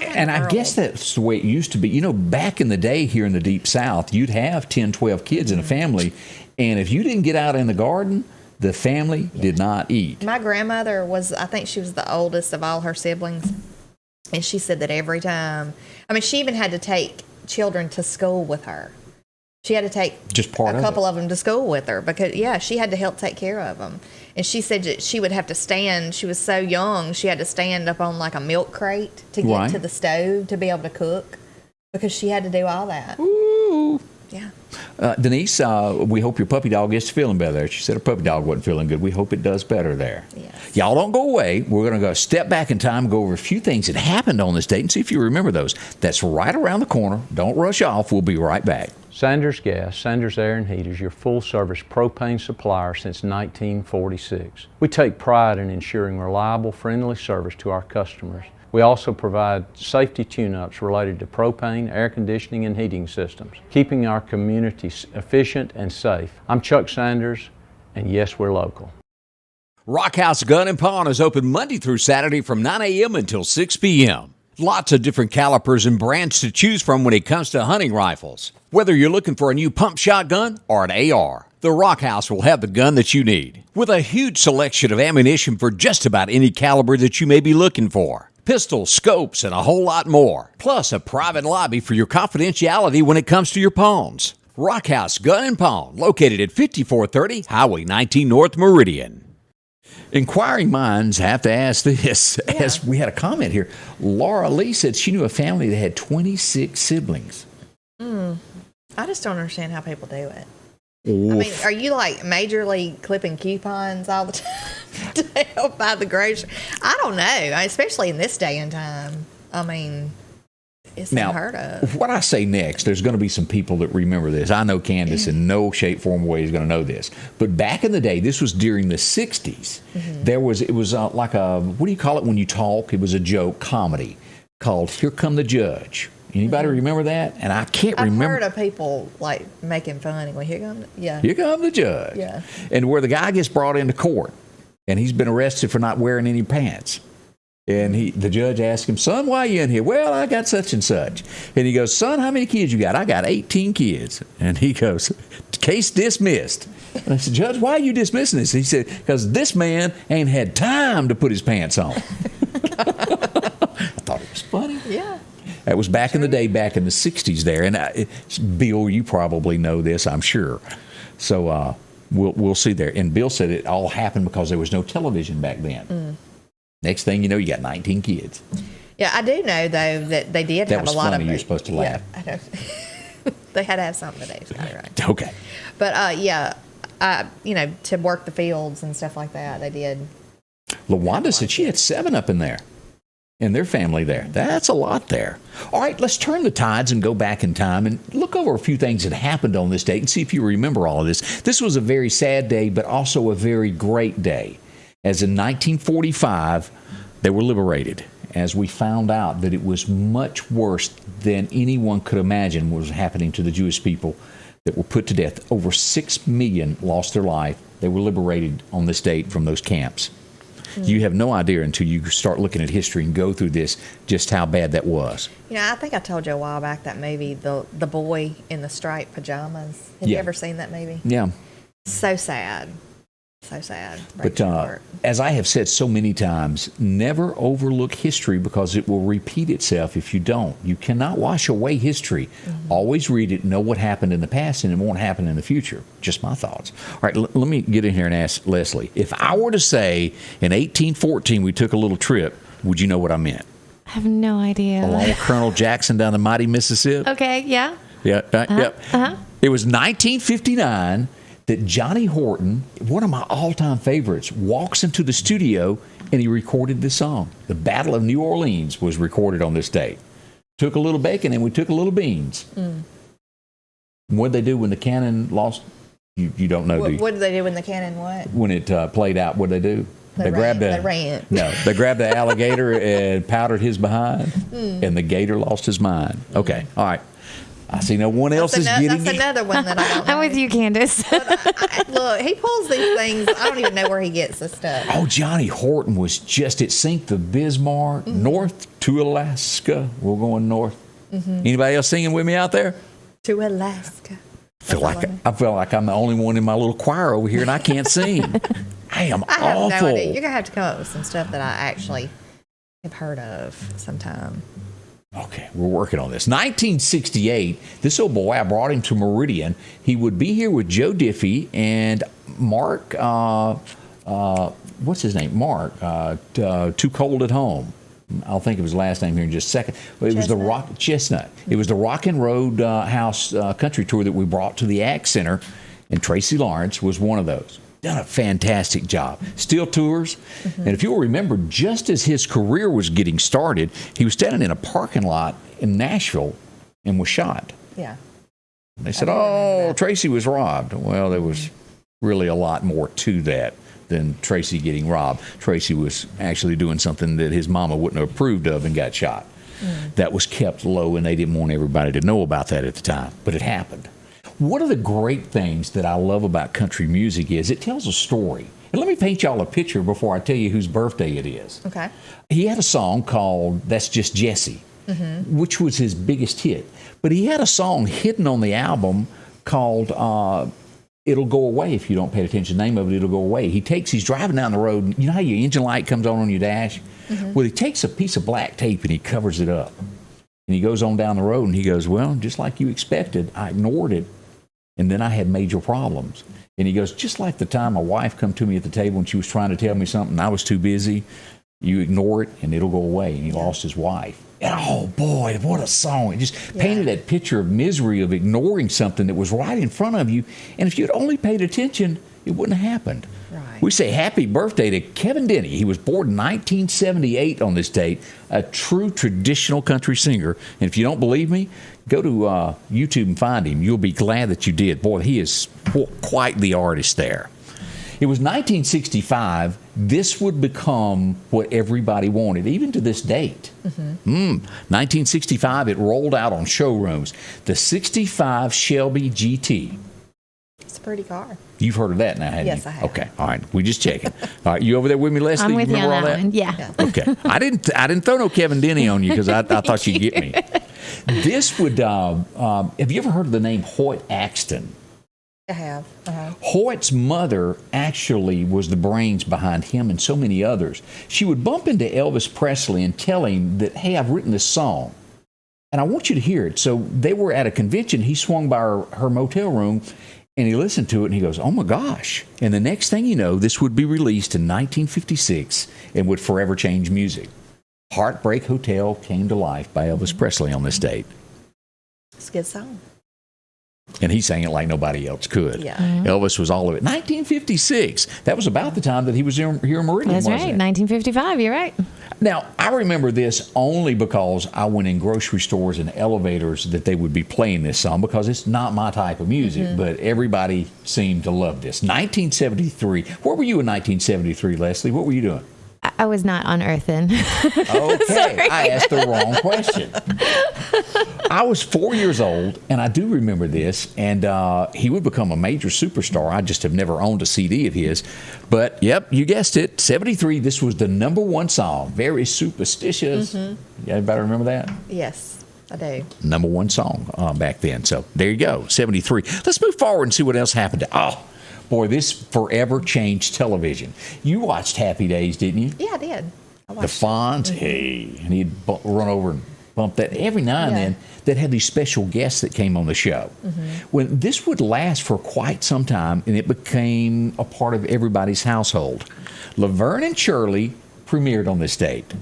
And I guess that's the way it used to be. Back in the day here in the Deep South, you'd have 10, 12 kids in a family, and if you didn't get out in the garden, the family did not eat. My grandmother I think she was the oldest of all her siblings, and she said that every time, she even had to take children to school with her. She had to take Just part a of couple of them to school with her because, she had to help take care of them. And she said that she would have to stand. She was so young, she had to stand up on like a milk crate to get to the stove to be able to cook because she had to do all that. Ooh. Yeah. Denise, we hope your puppy dog is feeling better. She said her puppy dog wasn't feeling good. We hope it does better there. Yes. Y'all don't go away. We're going to go step back in time and go over a few things that happened on this date and see if you remember those. That's right around the corner. Don't rush off. We'll be right back. Sanders Gas, Sanders Air and Heat is your full-service propane supplier since 1946. We take pride in ensuring reliable, friendly service to our customers. We also provide safety tune-ups related to propane, air conditioning, and heating systems, keeping our community efficient and safe. I'm Chuck Sanders, and yes, we're local. Rock House Gun and Pawn is open Monday through Saturday from 9 a.m. until 6 p.m. Lots of different calibers and brands to choose from when it comes to hunting rifles. Whether you're looking for a new pump shotgun or an AR, the Rock House will have the gun that you need. With a huge selection of ammunition for just about any caliber that you may be looking for. Pistols, scopes, and a whole lot more. Plus a private lobby for your confidentiality when it comes to your pawns. Rock House Gun and Pawn, located at 5430 Highway 19 North Meridian. Inquiring minds have to ask this. Yeah. As we had a comment here, Laura Lee said she knew a family that had 26 siblings. I just don't understand how people do it. Oof. I mean, are you like majorly clipping coupons all the time to help buy the groceries? I don't know, especially in this day and time. I mean, it's unheard of. What I say next, there's going to be some people that remember this. I know Candace in no shape, form, or way is going to know this. But back in the day, this was during the 60s. It was like a, what do you call it when you talk? It was a joke comedy called Here Come the Judge. Anybody remember that? And I can't I've remember. heard of people like making fun and going, here comes, Here comes the judge. Yeah. And where the guy gets brought into court, and he's been arrested for not wearing any pants. And the judge asks him, son, why are you in here? Well, I got such and such. And he goes, son, how many kids you got? I got 18 kids. And he goes, case dismissed. And I said, Judge, why are you dismissing this? He said, because this man ain't had time to put his pants on. I thought it was funny. Yeah. That was back in the day, back in the 60s there. And Bill, you probably know this, I'm sure. So we'll see there. And Bill said it all happened because there was no television back then. Next thing you know, you got 19 kids. Yeah, I do know, though, that they did That have was a lot funny. of... You're supposed to laugh. Yeah, I know. They had to have something today, Scotty, right? Okay. But, to work the fields and stuff like that, they did. LaWanda said she had 7 up in there. And their family there. That's a lot there. All right, let's turn the tides and go back in time and look over a few things that happened on this date and see if you remember all of this. This was a very sad day, but also a very great day. As in 1945, they were liberated, as we found out that it was much worse than anyone could imagine was happening to the Jewish people that were put to death. Over 6 million lost their life. They were liberated on this date from those camps. You have no idea until you start looking at history and go through this, just how bad that was. I think I told you a while back that movie, The Boy in the Striped Pajamas. Have you ever seen that movie? Yeah. So sad. So sad. But as I have said so many times, never overlook history because it will repeat itself if you don't. You cannot wash away history. Always read it, know what happened in the past, and it won't happen in the future. Just my thoughts. All right, let me get in here and ask Leslie. If I were to say in 1814 we took a little trip, would you know what I meant? I have no idea. Along with Colonel Jackson down the mighty Mississippi? Okay, yeah. Yeah, yep. It was 1959 that Johnny Horton, one of my all-time favorites, walks into the studio and he recorded this song. The Battle of New Orleans was recorded on this date. Took a little bacon and we took a little beans. What did they do when the cannon lost? You don't know, do you? What did they do when the cannon what? When it played out, what did they do? They ran. No, they grabbed the alligator and powdered his behind, and the gator lost his mind. Okay, all right. I see no one else is getting That's another one that I don't know. I'm with you, Candace. Look, he pulls these things. I don't even know where he gets this stuff. Oh, Johnny Horton was just at St. the Bismarck, north to Alaska. We're going north. Anybody else singing with me out there? To Alaska. I feel like I'm the only one in my little choir over here and I can't sing. I am I have awful. no idea. You're going to have to come up with some stuff that I actually have heard of sometime. Okay, we're working on this. 1968, this old boy, I brought him to Meridian. He would be here with Joe Diffie and Mark, what's his name? Mark, Too Cold at Home. I'll think of his last name here in just a second. But it was the Rock Chestnut. It was the Rock and Road House country tour that we brought to the Ag Center, and Tracy Lawrence was one of those. Done a fantastic job. Still tours. And if you'll remember, just as his career was getting started, he was standing in a parking lot in Nashville and was shot. Yeah. They said, oh, Tracy was robbed. Well, there was really a lot more to that than Tracy getting robbed. Tracy was actually doing something that his mama wouldn't have approved of and got shot. That was kept low, and they didn't want everybody to know about that at the time, but it happened. One of the great things that I love about country music is it tells a story. And let me paint y'all a picture before I tell you whose birthday it is. Okay. He had a song called That's Just Jesse, which was his biggest hit. But he had a song hidden on the album called It'll Go Away If You Don't Pay Attention. The name of it, It'll Go Away. He's driving down the road. And you know how your engine light comes on your dash? Well, he takes a piece of black tape and he covers it up. And he goes on down the road and he goes, well, just like you expected, I ignored it. And then I had major problems. And he goes, just like the time my wife come to me at the table and she was trying to tell me something, I was too busy. You ignore it and it'll go away. And he lost his wife. And oh boy, what a song. It just painted that picture of misery of ignoring something that was right in front of you. And if you'd only paid attention, it wouldn't have happened. Right. We say happy birthday to Kevin Denny. He was born in 1978 on this date, a true traditional country singer. And if you don't believe me, go to YouTube and find him. You'll be glad that you did. Boy, he is quite the artist there. It was 1965. This would become what everybody wanted, even to this date. 1965, it rolled out on showrooms. The 65 Shelby GT. It's a pretty car. You've heard of that now, haven't you? Yes, I have. Okay, all right. We just checking. All right, you over there with me, Leslie? I'm with you remember on all that one. Yeah. Okay. I didn't throw no Kevin Denny on you because I thought you'd get me. This would. Have you ever heard of the name Hoyt Axton? I have. Hoyt's mother actually was the brains behind him and so many others. She would bump into Elvis Presley and tell him that, hey, I've written this song, and I want you to hear it. So they were at a convention. He swung by her motel room, and he listened to it, and he goes, oh, my gosh. And the next thing you know, this would be released in 1956 and would forever change music. Heartbreak Hotel came to life by Elvis Presley on this date. It's a good song. And he sang it like nobody else could. Yeah. Elvis was all of it. 1956. That was about the time that he was here in Meridian, That's wasn't right. it? 1955. You're right. Now, I remember this only because I went in grocery stores and elevators that they would be playing this song because it's not my type of music, but everybody seemed to love this. 1973. Where were you in 1973, Leslie? What were you doing? I was not on Earth then. Okay, I asked the wrong question. I was 4 years old, and I do remember this, and he would become a major superstar. I just have never owned a CD of his. But, yep, you guessed it, 73, this was the number one song. Very superstitious. Everybody remember that? Yes, I do. Number one song back then. So, there you go, 73. Let's move forward and see what else happened. Boy, this forever changed television. You watched Happy Days, didn't you? Yeah, I did. I The watched Fonz, hey, and he'd run over and bump that. Every now and then, they'd have these special guests that came on the show. When this would last for quite some time, and it became a part of everybody's household. Laverne and Shirley premiered on this date.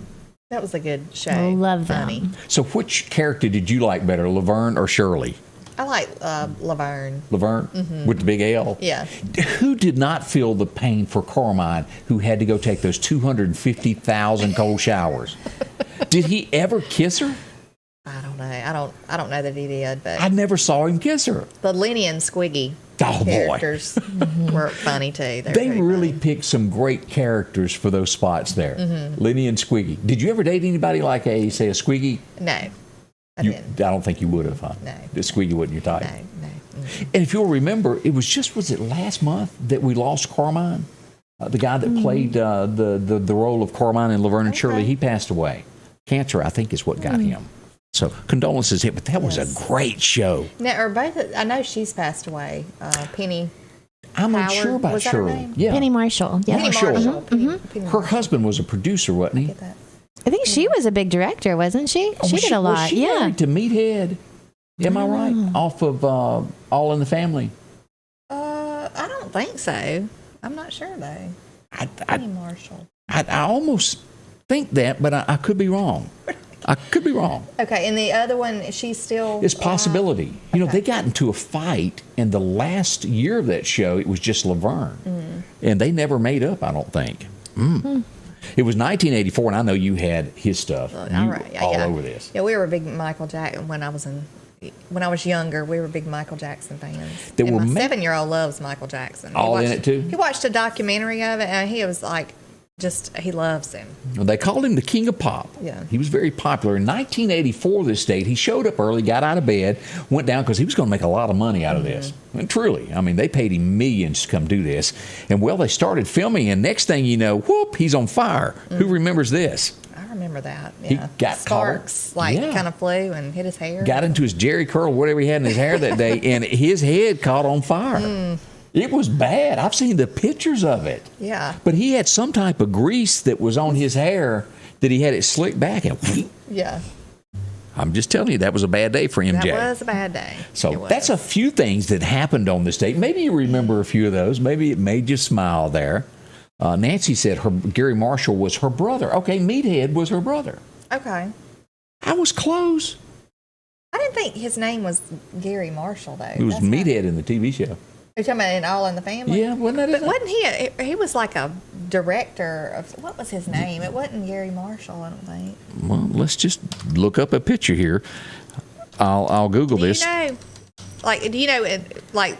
That was a good show. Love them. Funny. So which character did you like better, Laverne or Shirley? I like Laverne. Laverne with the big L? Yeah. Who did not feel the pain for Carmine, who had to go take those 250,000 cold showers? Did he ever kiss her? I don't know. I don't know that he did, but I never saw him kiss her. the Lenny and Squiggy Oh, boy. characters were funny too. They really picked some great characters for those spots there. Lenny and Squiggy. Did you ever date anybody like say a Squiggy? No, I I didn't. don't think you would have, huh? No. The Squiggy wasn't your type. No. And if you'll remember, was it last month that we lost Carmine? The guy that played the role of Carmine in Laverne and Shirley, he passed away. Cancer, I think, is what got him. So condolences, but that was a great show. No, or both. I know she's passed away. Penny. I'm not Howard, sure about was that her Shirley. name? Yeah. Penny Marshall. Yeah. Penny Marshall. Penny Her husband was a producer, wasn't he? Get that. I think she was a big director, wasn't she? She did a lot. Was she Yeah. married to Meathead? Am I right? Off of All in the Family. I don't think so. I'm not sure though. Penny Marshall. I almost think that, but I could be wrong. I could be wrong. Okay, and the other one, she's still. It's possibility. You know, Okay. they got into a fight, and the last year of that show, it was just Laverne. And they never made up, I don't think. It was 1984, and I know you had his stuff. All You right, were all yeah. over this. Yeah, we were big Michael Jackson when I was younger. We were big Michael Jackson fans. They And were my 7-year-old loves Michael Jackson. He All in watched- it, too? He watched a documentary of it, and he was like, he loves him. They called him the King of Pop. Yeah. He was very popular. In 1984, this date, he showed up early, got out of bed, went down because he was going to make a lot of money out of this. And truly, I mean, they paid him millions to come do this. And, well, they started filming, and next thing you know, whoop, he's on fire. Who remembers this? I remember that. He Yeah. got Sparks, caught. Yeah. kind of flew and hit his hair. Got into his Jerry curl, whatever he had in his hair that day, and his head caught on fire. It was bad. I've seen the pictures of it. Yeah. But he had some type of grease that was on his hair that he had it slicked back. And Yeah. I'm just telling you, that was a bad day for MJ. That was a bad day. So It was. that's a few things that happened on this date. Maybe you remember a few of those. Maybe it made you smile there. Nancy said Gary Marshall was her brother. Okay, Meathead was her brother. Okay. I was close. I didn't think his name was Gary Marshall, though. It was That's not- Meathead in the TV show. You're talking about in All in the Family? Yeah, wasn't that But it? wasn't he was like a director of, what was his name? It wasn't Gary Marshall, I don't think. Well, let's just look up a picture here. I'll Google this. Do you know, like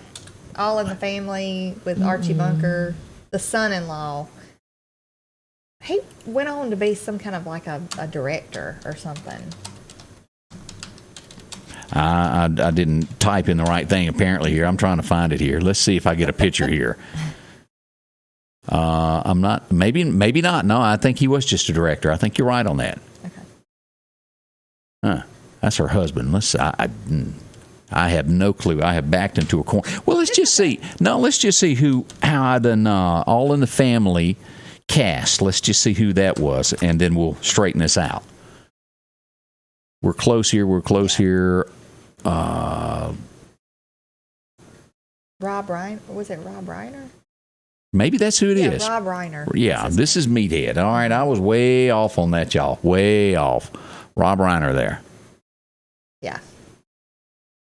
All in the Family with Archie Bunker, the son-in-law, he went on to be some kind of like a director or something. I didn't type in the right thing apparently here. I'm trying to find it here. Let's see if I get a picture here. I'm not. Maybe not. No, I think he was just a director. I think you're right on that. Okay. That's her husband. I have no clue. I have backed into a corner. Well, let's just see. No, let's just see how I done All in the Family cast. Let's just see who that was, and then we'll straighten this out. We're close here. Rob Reiner? Was it Rob Reiner? Maybe that's who it is. Rob Reiner. Yeah, this is Meathead. All right, I was way off on that, y'all. Way off. Rob Reiner there. Yeah.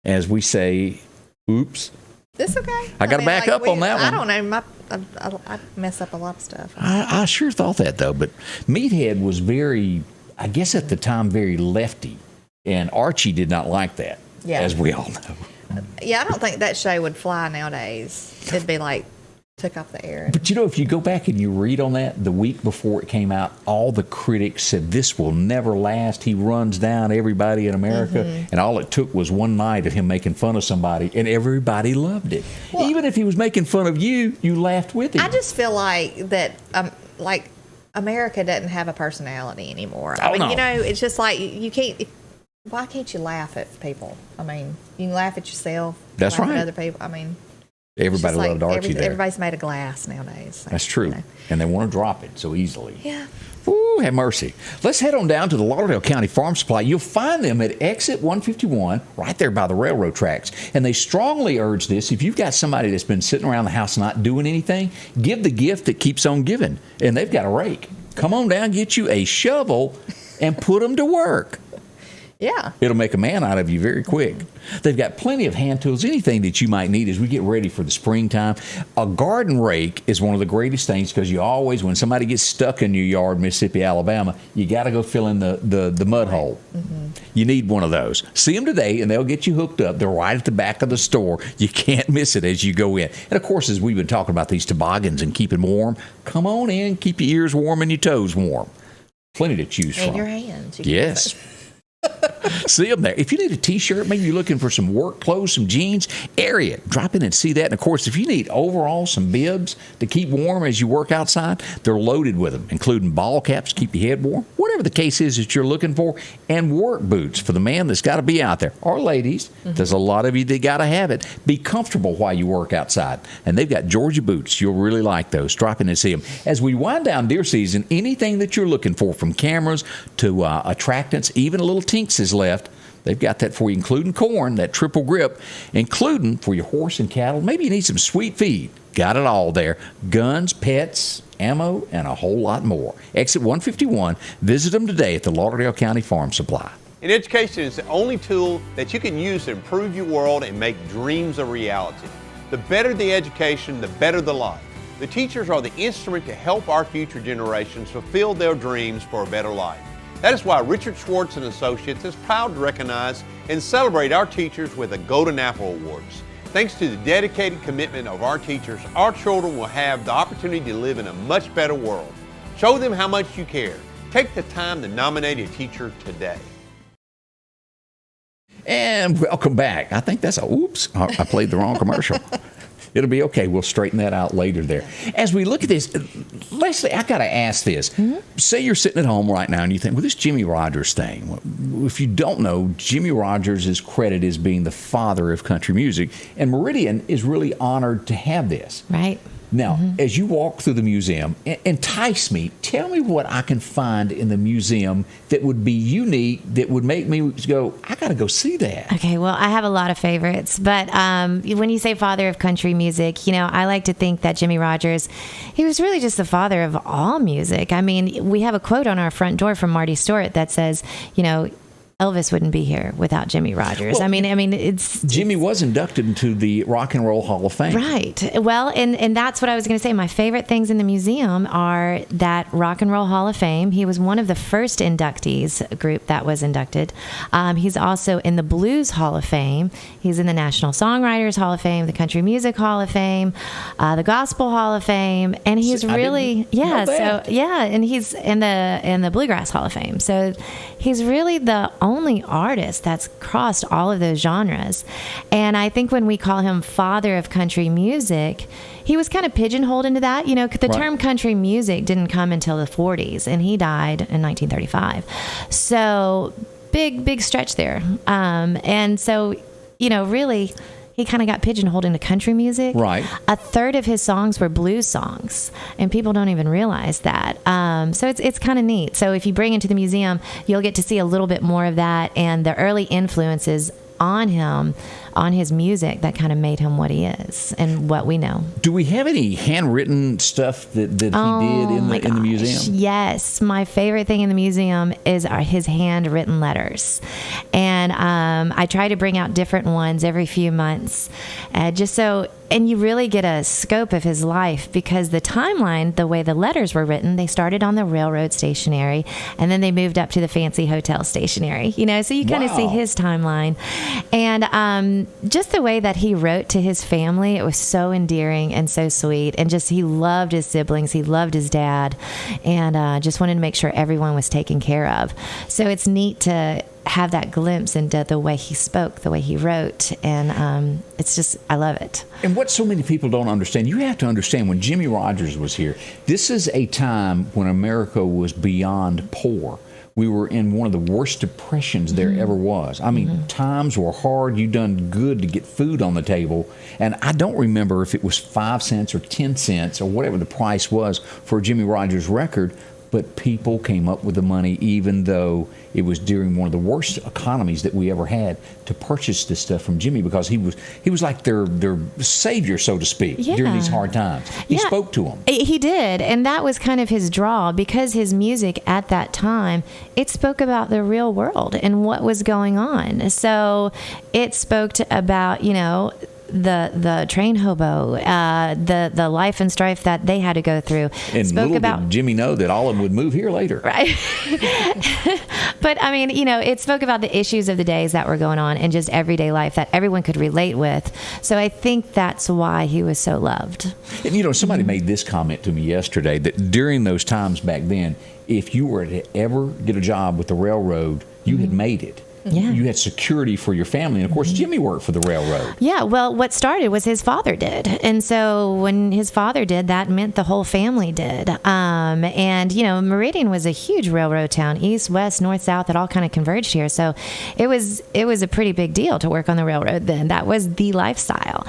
As we say, oops. That's okay. I got to back up on that one. I don't know. I mess up a lot of stuff. I sure thought that, though. But Meathead was very, I guess at the time, very lefty. And Archie did not like that, as we all know. Yeah, I don't think that show would fly nowadays. It'd be like, took off the air. But if you go back and you read on that, the week before it came out, all the critics said this will never last. He runs down everybody in America. And all it took was one night of him making fun of somebody, and everybody loved it. Well, even if he was making fun of you, you laughed with him. I just feel like that, America doesn't have a personality anymore. I mean, it's just like you can't. Why can't you laugh at people? I mean, you can laugh at yourself. That's laugh right. At other people. I mean. Everybody loved Archie there. Everybody's made of glass nowadays. So, that's true. And they want to drop it so easily. Yeah. Ooh, have mercy. Let's head on down to the Lauderdale County Farm Supply. You'll find them at exit 151, right there by the railroad tracks. And they strongly urge this. If you've got somebody that's been sitting around the house not doing anything, give the gift that keeps on giving. And they've got a rake. Come on down, get you a shovel, and put them to work. Yeah. It'll make a man out of you very quick. They've got plenty of hand tools, anything that you might need as we get ready for the springtime. A garden rake is one of the greatest things because you always, when somebody gets stuck in your yard, Mississippi, Alabama, you got to go fill in the mud hole. Mm-hmm. You need one of those. See them today, and they'll get you hooked up. They're right at the back of the store. You can't miss it as you go in. And, of course, as we've been talking about these toboggans and keeping warm, come on in, keep your ears warm and your toes warm. Plenty to choose from. And your hands. Yes. See them there. If you need a T-shirt, maybe you're looking for some work clothes, some jeans, area, drop in and see that. And, of course, if you need overalls, some bibs to keep warm as you work outside, they're loaded with them, including ball caps to keep your head warm, whatever the case is that you're looking for, and work boots for the man that's got to be out there. Or ladies, there's a lot of you that got to have it. Be comfortable while you work outside. And they've got Georgia boots. You'll really like those. Drop in and see them. As we wind down deer season, anything that you're looking for, from cameras to attractants, even a little tinks is left. They've got that for you, including corn, that triple grip, including for your horse and cattle. Maybe you need some sweet feed. Got it all there. Guns, pets, ammo, and a whole lot more. Exit 151. Visit them today at the Lauderdale County Farm Supply. And education is the only tool that you can use to improve your world and make dreams a reality. The better the education, the better the life. The teachers are the instrument to help our future generations fulfill their dreams for a better life. That is why Richard Schwartz and Associates is proud to recognize and celebrate our teachers with the Golden Apple Awards. Thanks to the dedicated commitment of our teachers, our children will have the opportunity to live in a much better world. Show them how much you care. Take the time to nominate a teacher today. And welcome back. I think that's oops, I played the wrong commercial. It'll be okay. We'll straighten that out later there. As we look at this, Leslie, I got to ask this. Say you're sitting at home right now and you think, well, this Jimmie Rodgers thing. If you don't know, Jimmie Rodgers is credited as being the father of country music, and Meridian is really honored to have this. Right. Now, as you walk through the museum, entice me. Tell me what I can find in the museum that would be unique, that would make me go, I got to go see that. Okay, well, I have a lot of favorites. But when you say father of country music, I like to think that Jimmie Rodgers, he was really just the father of all music. I mean, we have a quote on our front door from Marty Stewart that says, Elvis wouldn't be here without Jimmy Rogers. Well, I mean, it's Jimmy was inducted into the Rock and Roll Hall of Fame. right. Well, and that's what I was going to say. My favorite things in the museum are that Rock and Roll Hall of Fame. He was one of the first inductees group that was inducted. He's also in the Blues Hall of Fame. He's in the National Songwriters Hall of Fame, the Country Music Hall of Fame, the Gospel Hall of Fame, and he's really and he's in the Bluegrass Hall of Fame. So he's really the only artist that's crossed all of those genres. And I think when we call him father of country music, he was kind of pigeonholed into that. You know, the term country music didn't come until the 40s, and he died in 1935. So big stretch there. And so, you know, really, he kind of got pigeonholed into country music. Right. A third of his songs were blues songs, and people don't even realize that. So it's kind of neat. So if you bring into the museum, you'll get to see a little bit more of that and the early influences on him, on his music that kind of made him what he is and what we know. Do we have any handwritten stuff that he did in the museum? Yes. My favorite thing in the museum is his handwritten letters. And I try to bring out different ones every few months, and you really get a scope of his life, because the timeline, the way the letters were written, they started on the railroad stationery, and then they moved up to the fancy hotel stationery, you know, so you kind of see his timeline. And just the way that he wrote to his family, it was so endearing and so sweet. And just, he loved his siblings. He loved his dad, and just wanted to make sure everyone was taken care of. So it's neat to have that glimpse into the way he spoke, the way he wrote, and it's just, I love it. And what so many people don't understand, you have to understand, when Jimmy Rogers was here, this is a time when America was beyond poor. We were in one of the worst depressions there ever was. I mean, times were hard. You done good to get food on the table. And I don't remember if it was 5 cents or 10 cents or whatever the price was for a Jimmy Rogers record, but people came up with the money, even though it was during one of the worst economies that we ever had, to purchase this stuff from Jimmy, because he was like their savior, so to speak, during these hard times. He spoke to them. He did, and that was kind of his draw, because his music at that time, it spoke about the real world and what was going on. So it spoke about, you know, the train hobo, the life and strife that they had to go through. And little did Jimmy know that all of them would move here later. Right. But I mean, you know, it spoke about the issues of the days that were going on and just everyday life that everyone could relate with. So I think that's why he was so loved. And you know, somebody made this comment to me yesterday, that during those times back then, if you were to ever get a job with the railroad, you had made it. Yeah. You had security for your family. And, of course, Jimmy worked for the railroad. Yeah, well, what started was his father did. And so when his father did, that meant the whole family did. And, you know, Meridian was a huge railroad town. East, west, north, south, it all kind of converged here. So it was a pretty big deal to work on the railroad then. That was the lifestyle.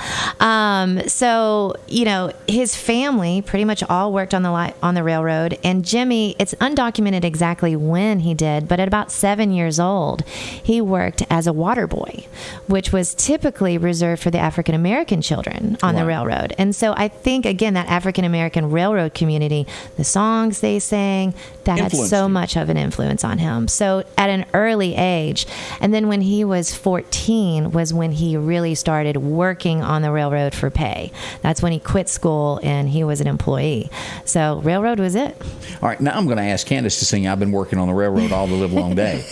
So, you know, his family pretty much all worked on the railroad. And Jimmy, it's undocumented exactly when he did, but at about 7 years old, he worked as a water boy, which was typically reserved for the African American children on the railroad. And so I think, again, that African American railroad community, the songs they sang, that had so much of an influence on him. So at an early age, and then when he was 14 was when he really started working on the railroad for pay. That's when he quit school and he was an employee. So railroad was it. All right, now I'm going to ask Candace to sing "I've Been Working on the Railroad All the Live Long Day."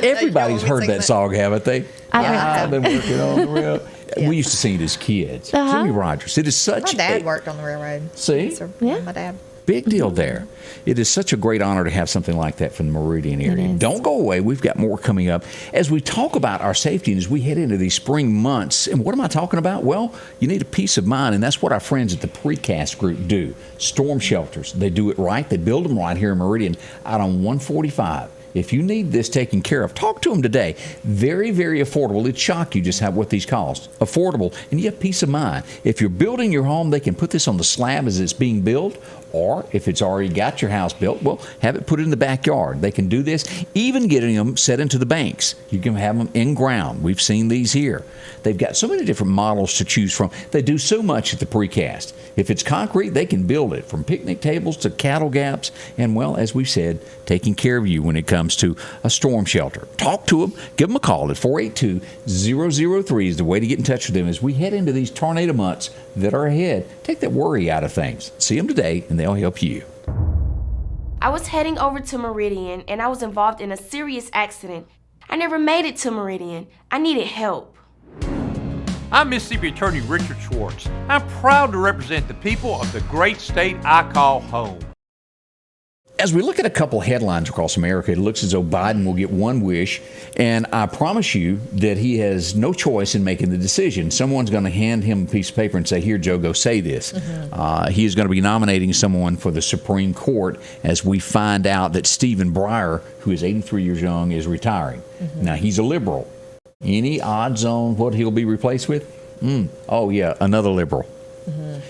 Everybody's heard that song, haven't they? I've been working on the railroad. We used to sing it as kids. Jimmy Rogers. It is such. My dad worked on the railroad. See? My dad. Big deal there. It is such a great honor to have something like that from the Meridian area. Don't go away. We've got more coming up as we talk about our safety and as we head into these spring months. And what am I talking about? Well, you need a peace of mind, and that's what our friends at the Precast Group do. Storm shelters. They do it right. They build them right here in Meridian out on 145. If you need this taken care of, talk to them today. Very, very affordable. It'd shock you just what these cost. Affordable, and you have peace of mind. If you're building your home, they can put this on the slab as it's being built, or if it's already got your house built, well, have it put in the backyard. They can do this, even getting them set into the banks. You can have them in ground. We've seen these here. They've got so many different models to choose from. They do so much at the Precast. If it's concrete, they can build it, from picnic tables to cattle gaps, and, well, as we've said, taking care of you when it comes comes to a storm shelter. Talk to them. Give them a call at 482-003 is the way to get in touch with them as we head into these tornado months that are ahead. Take that worry out of things. See them today, and they'll help you. I was heading over to Meridian, and I was involved in a serious accident. I never made it to Meridian. I needed help. I'm Mississippi Attorney Richard Schwartz. I'm proud to represent the people of the great state I call home. As we look at a couple headlines across America, it looks as though Biden will get one wish, and I promise you that he has no choice in making the decision. Someone's going to hand him a piece of paper and say, here, Joe, go say this. He is going to be nominating someone for the Supreme Court as we find out that Stephen Breyer, who is 83 years young, is retiring. Now, he's a liberal. Any odds on what he'll be replaced with? Oh, yeah, another liberal.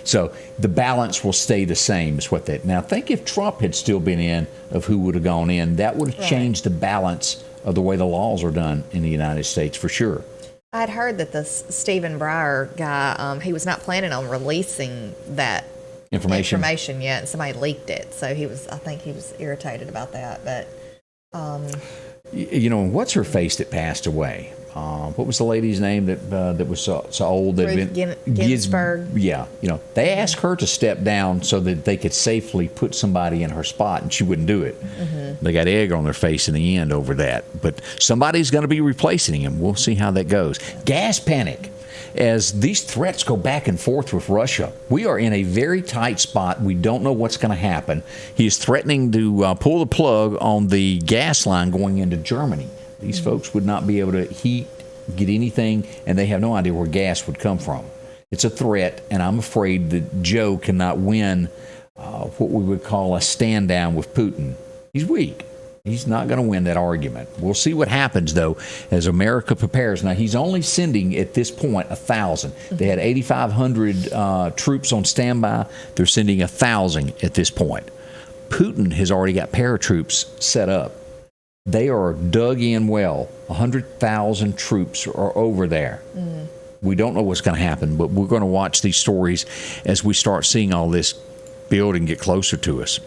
So the balance will stay the same is what that. Now, think if Trump had still been in, of who would have gone in, that would have changed the balance of the way the laws are done in the United States for sure. I'd heard that this Stephen Breyer guy, he was not planning on releasing that information yet, and somebody leaked it. So I think he was irritated about that. But you know, what's her face that passed away? What was the lady's name that was so old? Ruth Ginsburg. Yeah, you know, they asked her to step down so that they could safely put somebody in her spot, and she wouldn't do it. They got egg on their face in the end over that. But somebody's going to be replacing him. We'll see how that goes. Gas panic. As these threats go back and forth with Russia, we are in a very tight spot. We don't know what's going to happen. He is threatening to pull the plug on the gas line going into Germany. These folks would not be able to get anything, and they have no idea where gas would come from. It's a threat, and I'm afraid that Joe cannot win what we would call a stand down with Putin. He's weak. He's not going to win that argument. We'll see what happens, though, as America prepares. Now, he's only sending, at this point, 1,000. They had 8,500 troops on standby. They're sending 1,000 at this point. Putin has already got paratroops set up. They are dug in well. 100,000 troops are over there. We don't know what's going to happen, but we're going to watch these stories as we start seeing all this build and get closer to us.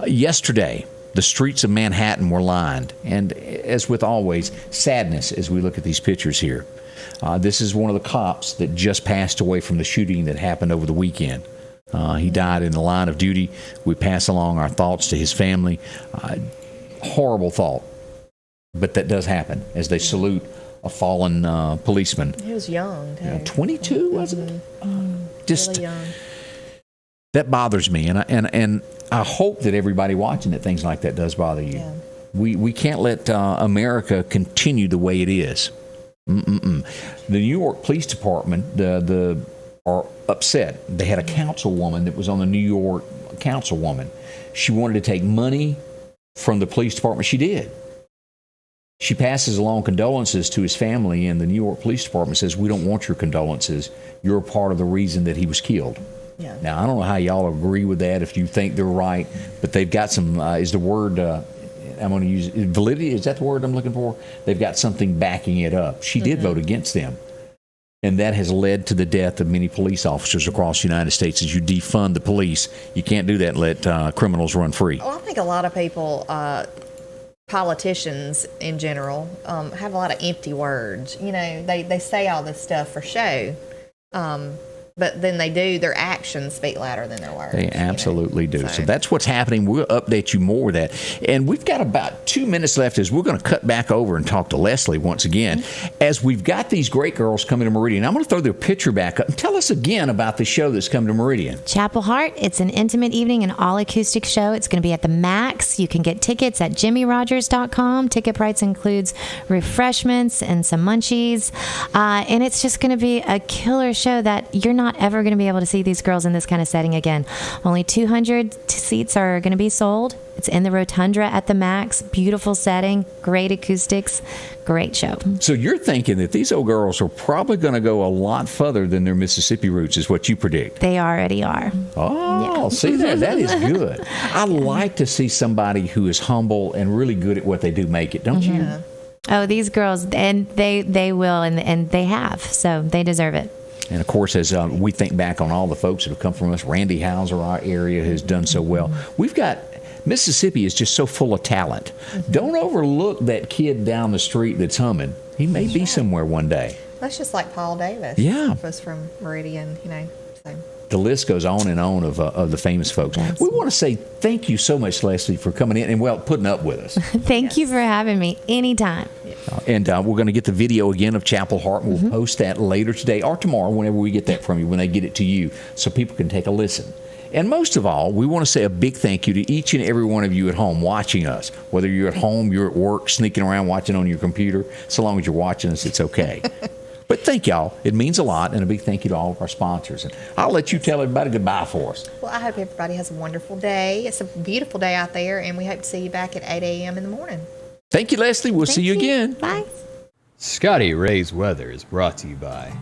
Yesterday, the streets of Manhattan were lined, and as with always, sadness as we look at these pictures here. This is one of the cops that just passed away from the shooting that happened over the weekend. He died in the line of duty. We pass along our thoughts to his family. Horrible thought, but that does happen as they salute a fallen policeman. He was young, too. 22, wasn't it? Just really young. That bothers me, and I hope that everybody watching that things like that does bother you. Yeah. We can't let America continue the way it is. The New York Police Department are upset. They had a councilwoman that was on the New York councilwoman. She wanted to take money from the police department. She did. She passes along condolences to his family, and the New York Police Department says, we don't want your condolences. You're a part of the reason that he was killed. Yeah. Now, I don't know how y'all agree with that, if you think they're right, but they've got some, is the word, I'm going to use, validity, is that the word I'm looking for? They've got something backing it up. She did vote against them. And that has led to the death of many police officers across the United States. As you defund the police, you can't do that and let criminals run free. Well, I think a lot of people, politicians in general, have a lot of empty words. You know, they say all this stuff for show, but then their actions speak louder than their words. They absolutely do. So that's what's happening. We'll update you more of that. And we've got about 2 minutes left as we're going to cut back over and talk to Leslie once again. As we've got these great girls coming to Meridian, I'm going to throw their picture back up and tell us again about the show that's coming to Meridian. Chapel Heart. It's an intimate evening, an all-acoustic show. It's going to be at the Max. You can get tickets at jimmyrogers.com. Ticket price includes refreshments and some munchies. And it's just going to be a killer show that you're not ever going to be able to see these girls in this kind of setting again. Only 200 seats are going to be sold. It's in the Rotundra at the Max. Beautiful setting, great acoustics, great show. So you're thinking that these old girls are probably going to go a lot further than their Mississippi roots, is what you predict. They already are. Oh, yeah. See there, that is good. I like to see somebody who is humble and really good at what they do make it, don't you? Oh, these girls, and they will, and they have, so they deserve it. And, of course, as we think back on all the folks that have come from us, Randy Hauser, our area, has done so well. We've got Mississippi is just so full of talent. Don't overlook that kid down the street that's humming. He may be somewhere one day. That's just like Paul Davis. Yeah. Was from Meridian, so. The list goes on and on of the famous folks. We want to say thank you so much, Leslie, for coming in and, putting up with us. Thank you for having me anytime. And we're going to get the video again of Chapel Heart, and we'll post that later today or tomorrow whenever we get that from you, when they get it to you, so people can take a listen. And most of all, we want to say a big thank you to each and every one of you at home watching us. Whether you're at home, you're at work, sneaking around watching on your computer, so long as you're watching us, it's okay. But thank y'all. It means a lot, and a big thank you to all of our sponsors. And I'll let you tell everybody goodbye for us. Well, I hope everybody has a wonderful day. It's a beautiful day out there, and we hope to see you back at 8 a.m. in the morning. Thank you, Leslie. We'll see you again. Bye. Scotty Ray's Weather is brought to you by